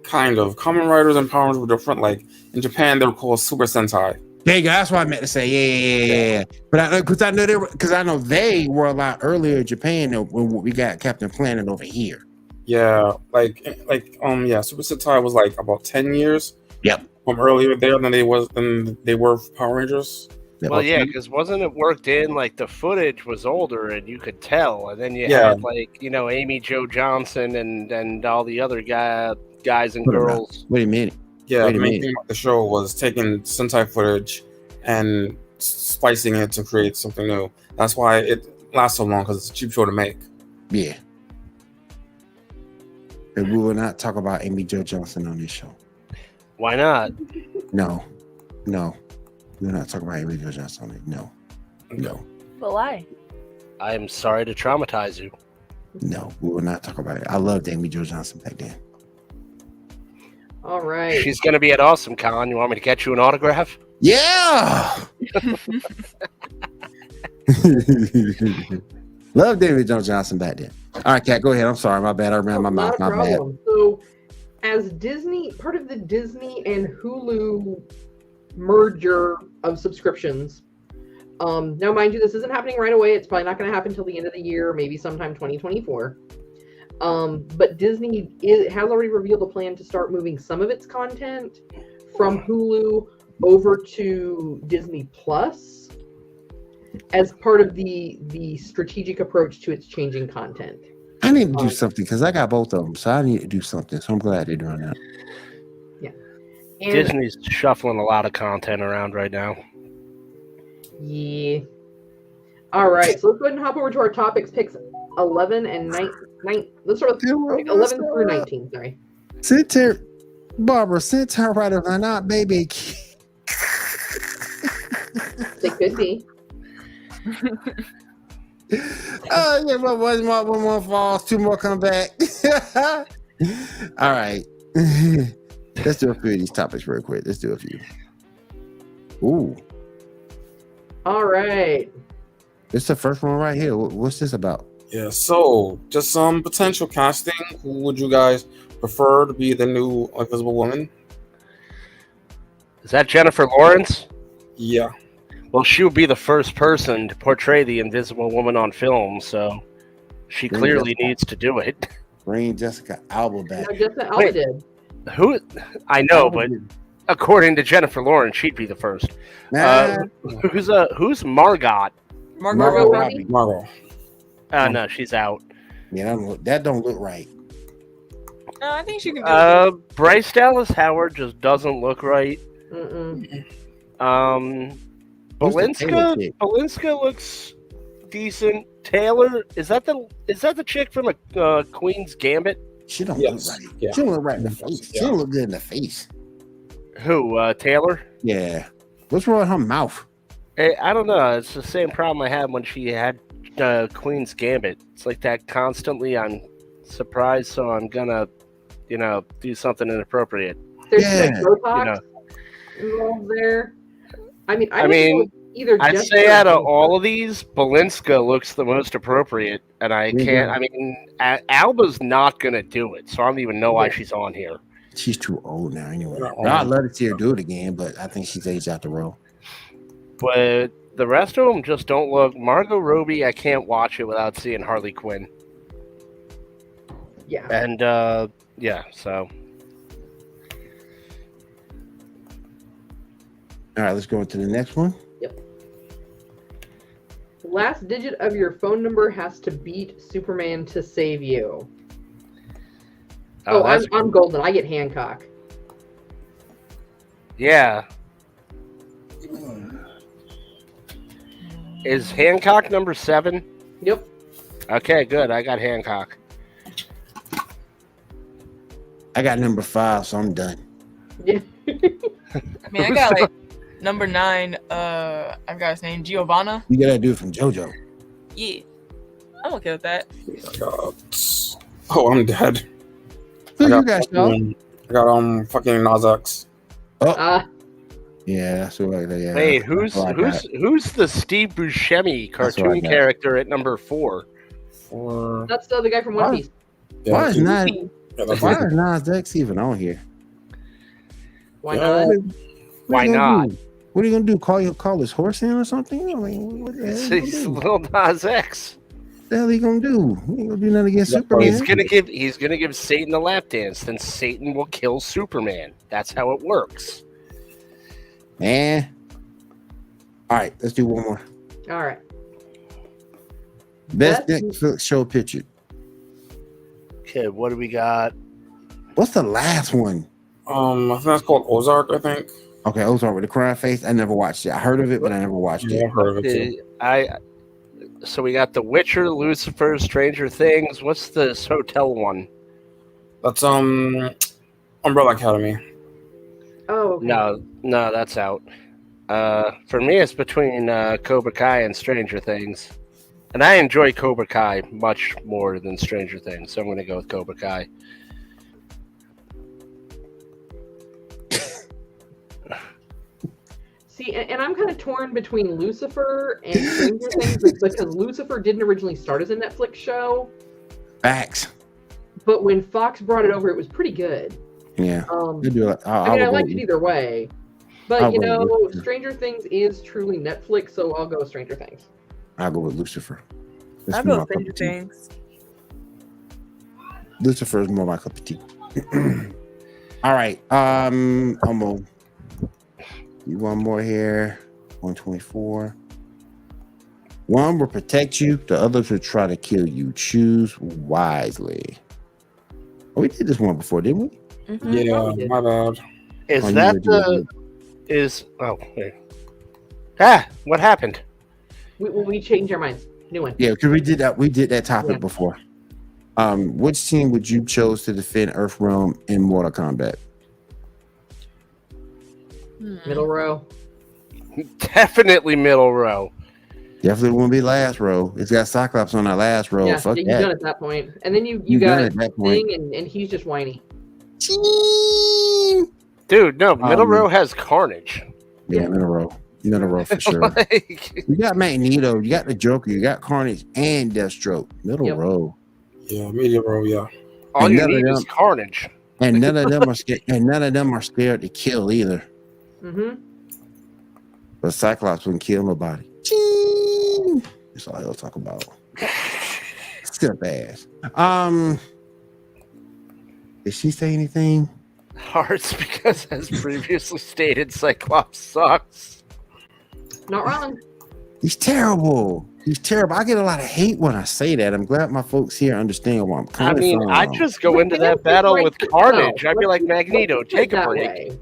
Kind of. Kamen Riders and Power Rangers were different. Like in Japan, they were called Super Sentai. There you go. That's what I meant to say. Yeah. But I know they were a lot earlier in Japan than when we got Captain Planet over here. Yeah, Super Sentai was like about 10 years. Yep. From earlier there than they were Power Rangers. Well, yeah, because wasn't it worked in like the footage was older and you could tell, and then you had Amy Jo Johnson and all the other guys and girls. Wait a minute. Yeah, the main thing about the show was taking Sentai footage and spicing it to create something new. That's why it lasts so long, because it's a cheap show to make. Yeah. And we will not talk about Amy Jo Johnson on this show. Why not? No. We're not talking about Amy Jo Johnson on it. No. But why? I'm sorry to traumatize you. No, we will not talk about it. I loved Amy Jo Johnson back then. All right. She's going to be at Awesome Con. You want me to get you an autograph? Yeah! Love David Jones Johnson back then. All right, Kat, go ahead. I'm sorry. My bad. I ran my mouth. My bad. So, as part of the Disney and Hulu merger of subscriptions, now, mind you, this isn't happening right away. It's probably not going to happen until the end of the year, maybe sometime 2024. But Disney has already revealed a plan to start moving some of its content from Hulu over to Disney Plus as part of the strategic approach to its changing content. I need to do something because I got both of them, so I need to do something. So I'm glad they're doing that. Yeah. And, Disney's shuffling a lot of content around right now. Yeah. All right, so let's go ahead and hop over to our topics, picks 11 and 9. Let's start with pick 11 through 19. Sorry. Sit here, Barbara. Sit her right around, not baby. Take 50. Oh yeah, one more falls, 2 more come back. All right. Let's do a few of these topics real quick. Let's do a few. Ooh. All right. This is the first one right here. What's this about? Yeah, so just some potential casting. Who would you guys prefer to be the new Invisible Woman? Is that Jennifer Lawrence? Yeah. Well, she would be the first person to portray the Invisible Woman on film, so she clearly needs to do it. Bring Jessica Alba back. No, Jessica Alba Wait. did. Who? I know, but according to Jennifer Lawrence, she'd be the first. Nah, Who's Margot? Margot Robbie. Margot. No, she's out. yeah, that don't look right. No, I think she can do it. Bryce Dallas Howard just doesn't look right. Mm-mm. Who's the Taylor chick? Balinska looks decent. Taylor, is that the chick from Queen's Gambit? She don't Yes. look right. Yeah. She don't look right in the face. She don't look good in the face. Who? Taylor? Yeah. What's wrong with her mouth? I don't know. It's the same problem I had when she had Queen's Gambit. It's like that constantly. I'm surprised, so I'm gonna, do something inappropriate. There's Yeah. Botox involved there. I mean, either I'd Jessica say or out of Botox. all of these, Balinska looks the most appropriate, and I can't. I mean, Alba's not gonna do it, so I don't even know why she's on here. She's too old now anyway. Yeah. I'd love to see her do it again, but I think she's aged out the role. But the rest of them just don't look. Margot Robbie, I can't watch it without seeing Harley Quinn, Yeah. and so. All right, let's go into the next one. The last digit of your phone number has to beat Superman to save you. I'm golden. I get Hancock. Yeah. Is Hancock number 7? Yep. Okay, good. I got Hancock. I got number 5, so I'm done. Yeah. I mean, I got like number 9. I've got his name, Giovanna. You gotta do it from JoJo. Yeah, I'm okay with that. I'm dead. Who I you got got, Sean? I got fucking Nas X. Oh, yeah, that's what. Yeah. Wait, that's what I got. who's the Steve Buscemi cartoon got. character at number 4? That's the guy from One What? Piece. Why is Nas? Yeah, that's Why is Nas X even on here? Why Yeah. not? Why you gonna not? do? What are you gonna do? Call his horse in or something? I mean, what the hell you He's gonna do? Lil Nas X. What the hell he gonna do? He ain't gonna do nothing against Yeah, Superman. He's gonna give Satan a lap dance, then Satan will kill Superman. That's how it works. Man. All right, let's do one more. All right. Best Best- Netflix show picture. Okay, what do we got? What's the last one? I think that's called Ozark, I think. Okay, Ozark with the crying face. I never watched it. I heard of it, but I never watched Yeah, it. I've heard of it too. So we got The Witcher, Lucifer, Stranger Things. What's this hotel one? That's Umbrella Academy. Oh, okay. No, that's out. For me, it's between Cobra Kai and Stranger Things. And I enjoy Cobra Kai much more than Stranger Things, so I'm going to go with Cobra Kai. See, and I'm kind of torn between Lucifer and Stranger Things because Lucifer didn't originally start as a Netflix show, Facts. but when Fox brought it over, it was pretty good. Yeah. Um, They do it. I liked it either way. But, I'll go with Lucifer. Stranger Things is truly Netflix, so I'll go with Stranger Things. I'll go with Lucifer. This I is go my with cup Stranger of tea. Things. Lucifer is more my cup of tea. All right. I'm gonna do one more here. 124. One will protect you, the others will try to kill you. Choose wisely. Oh, we did this one before, didn't we? Yeah, my bad. Is Oh, you that did, the? Is wait. What happened? We changed our minds. New one. Yeah, because we did that topic Yeah. before. Which team would you choose to defend Earthrealm in Mortal Kombat? Middle row. Definitely middle row. Definitely won't be last row. It's got Cyclops on our last row. Yeah, Fuck you that. done at that point. And then you You got done at that point. Thing, and he's just whiny. Dude, no, middle row has Carnage. Yeah, middle row. Middle row for sure. Like, You got Magneto, you got the Joker, you got Carnage and Deathstroke. Middle Yep. row. Yeah, media bro. Yeah. all And you none of need them- is Carnage. And none of them are scared. And none of them are scared to kill either. Mm-hmm. But Cyclops wouldn't kill nobody. Ching! That's all he'll talk about. Still ass. Did she say anything? Hearts, because as previously stated, Cyclops sucks. Not wrong. He's terrible. He's terrible. I get a lot of hate when I say that. I'm glad my folks here understand where I'm I coming mean, from. I just go into that fanfic battle writes with itself. Carnage. I'd be like, Let's Magneto, put it take a that break. way.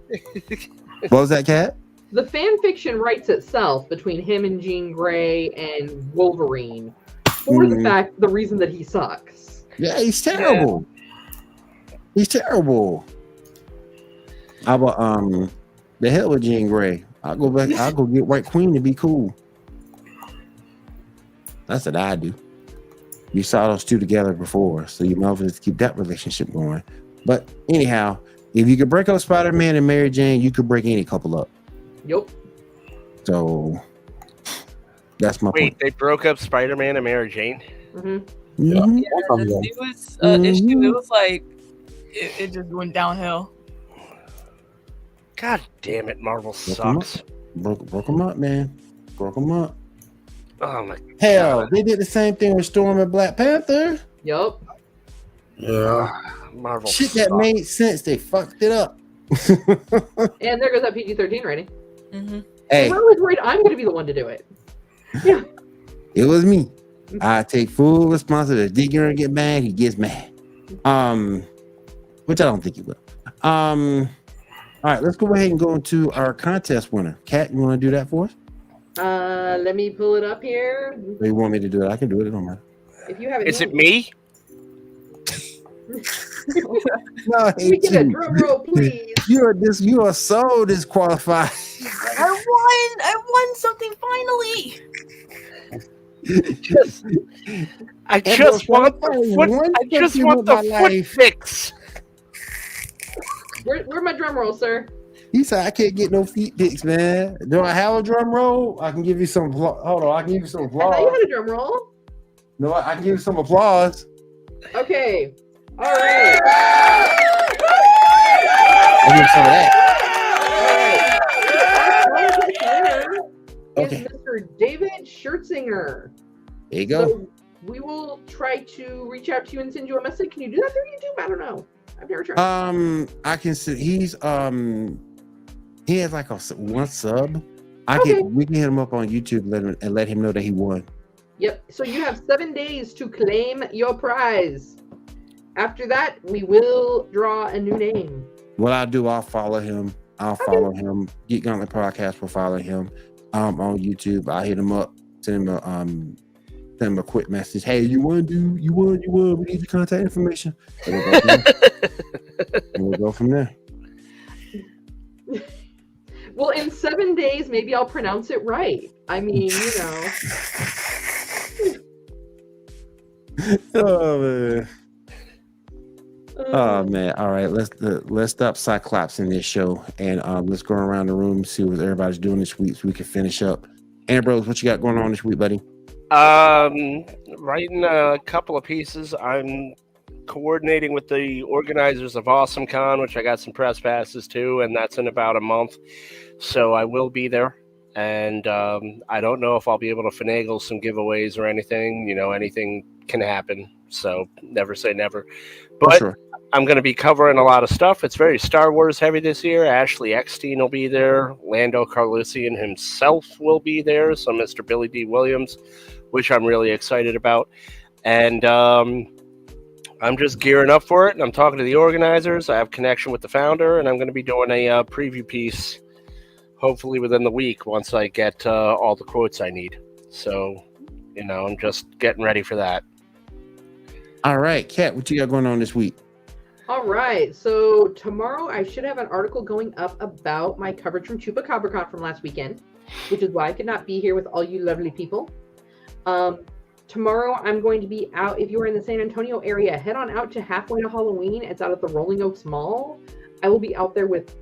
What was that, Cat? The fan fiction writes itself between him and Jean Grey and Wolverine for the reason that he sucks. Yeah, he's terrible. He's terrible. How about the hell with Jean Grey? I'll go back. I'll go get White Queen to be cool. That's what I do. You saw those two together before, so you might as well just keep that relationship going. But anyhow, if you could break up Spider-Man and Mary Jane, you could break any couple up. Yup. So that's my Wait, they broke up Spider-Man and Mary Jane? Mm-hmm. point. Mhm. Yeah, Both of the them. newest Mhm. issue, it was like it just went downhill. God damn it, Marvel Broke 'em sucks. Broke them up, man. Broke them up. Oh my Hell, they did the same thing with Storm and Black Panther. Yup. Yeah. Marvel Shit sucks. that made sense. They fucked it up. And there goes that PG-13 rating. Mm-hmm. Hey, I was worried I'm going to be the one to do it. Yeah. it was me. I take full responsibility. If Deacon get mad, he gets mad. Which I don't think he will. All right, let's go ahead and go into our contest winner. Kat, you want to do that for us? Let me pull it up here. Or you want me to do it? I can do it. It don't matter. If you have Is it me? No, I Can we hate get a you. drum roll, please? You are so disqualified. I won something finally. I just want the foot. One I just fucking want with the my foot life. fix. Where's my drum roll, sir? He said, I can't get no feet pics, man. Do I have a drum roll? I can give you some applause. Hold on, I can give you some I thought you applause. had a drum roll. No, I can give you some applause. Okay. All right. I'll give you some of that. Is Okay. Mr. David Schertzinger. There you go. So we will try to reach out to you and send you a message. Can you do that through YouTube? I don't know. I've never tried. I can see he's he has like one sub. Okay. We can hit him up on YouTube and let him know that he won. Yep. So you have 7 days to claim your prize. After that, we will draw a new name. What I'll do, I'll follow him. Follow him. Geek Gauntlet Podcast will follow him. On YouTube, I'll hit him up, send him a quick message. Hey, you won, dude. You won. We need your contact information. And we'll go from there. Well, in 7 days, maybe I'll pronounce it right. I mean, you know. Oh man. Oh man. All right, let's stop Cyclops in this show and let's go around the room and see what everybody's doing this week so we can finish up. Ambrose, what you got going on this week, buddy? Writing a couple of pieces. I'm coordinating with the organizers of Awesome Con, which I got some press passes to, and that's in about a month. So I will be there. And I don't know if I'll be able to finagle some giveaways or anything. You know, anything can happen. So never say never. But Sure. I'm going to be covering a lot of stuff. It's very Star Wars heavy this year. Ashley Eckstein will be there. Lando Calrissian himself will be there. So Mr. Billy D. Williams, which I'm really excited about. And I'm just gearing up for it. And I'm talking to the organizers. I have connection with the founder. And I'm going to be doing a preview piece hopefully within the week once I get all the quotes I need. So, I'm just getting ready for that. All right, Kat, what you got going on this week? All right, so tomorrow I should have an article going up about my coverage from ChupacabraCon from last weekend, which is why I could not be here with all you lovely people. Tomorrow I'm going to be out. If you're in the San Antonio area, head on out to Halfway to Halloween. It's out at the Rolling Oaks Mall. I will be out there with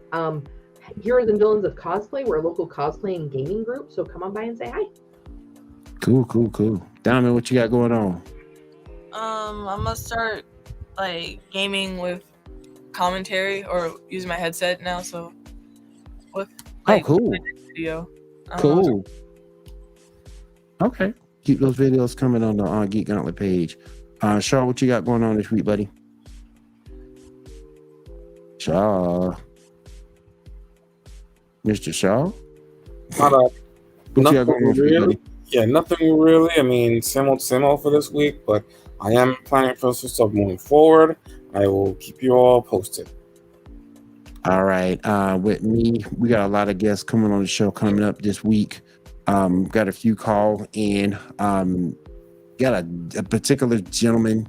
Heroes and Villains of Cosplay. We're a local cosplay and gaming group, so come on by and say hi. Cool. Diamond, what you got going on? I'm gonna start gaming with commentary or using my headset now. So with cool. Video. Cool. Okay. Keep those videos coming on the Geek Gauntlet page. Shaw, what you got going on this week, buddy? Shaw. Mr. Shaw? What you got going on for you, buddy? Yeah, nothing really. I mean, same old for this week, but I am planning for some stuff moving forward. I will keep you all posted. All right. With me, we got a lot of guests coming on the show coming up this week. Got a few call in. Got a particular gentleman.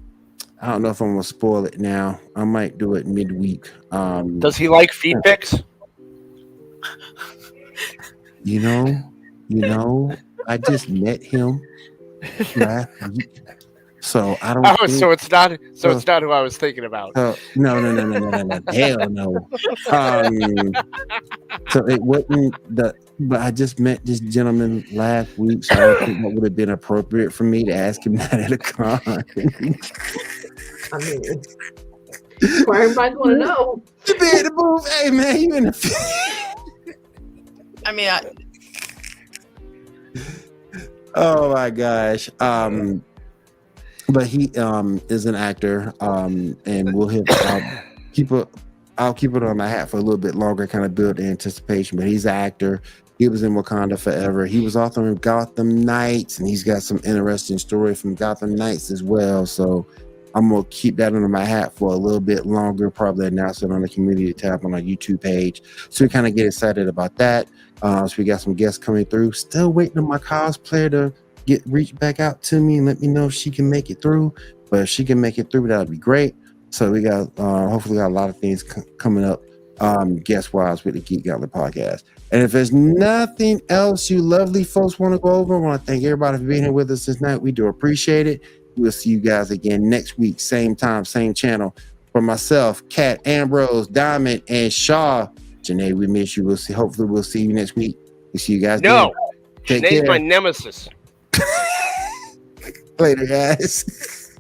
I don't know if I'm gonna spoil it now. I might do it midweek. Does he like feet pics? You know, I just met him last week, so I don't. So it's not who I was thinking about. No, hell no. So it wasn't but I just met this gentleman last week, so I don't think that would have been appropriate for me to ask him that at a con. I mean, everybody want to know. Hey man, you in the. I mean, Oh my gosh. But he is an actor. And I'll keep it on my hat for a little bit longer, kind of build the anticipation. But he's an actor. He was in Wakanda forever. He was author in Gotham Knights, and he's got some interesting story from Gotham Knights as well. So I'm gonna keep that under my hat for a little bit longer, probably announce it on the community tab on our YouTube page. So we kind of get excited about that. So we got some guests coming through. Still waiting on my cosplayer to reach back out to me and let me know if she can make it through. But if she can make it through, that would be great. So we got hopefully got a lot of things coming up guest wise with the Geek Gauntlet podcast. And if there's nothing else you lovely folks want to go over, I want to thank everybody for being here with us this night. We do appreciate it. We'll see you guys again next week, same time, same channel. For myself, Kat, Ambrose, Diamond, and Shaw. Janae, we miss you. Hopefully we'll see you next week. We'll see you guys. No, Take Janae's care. my nemesis. Later, guys.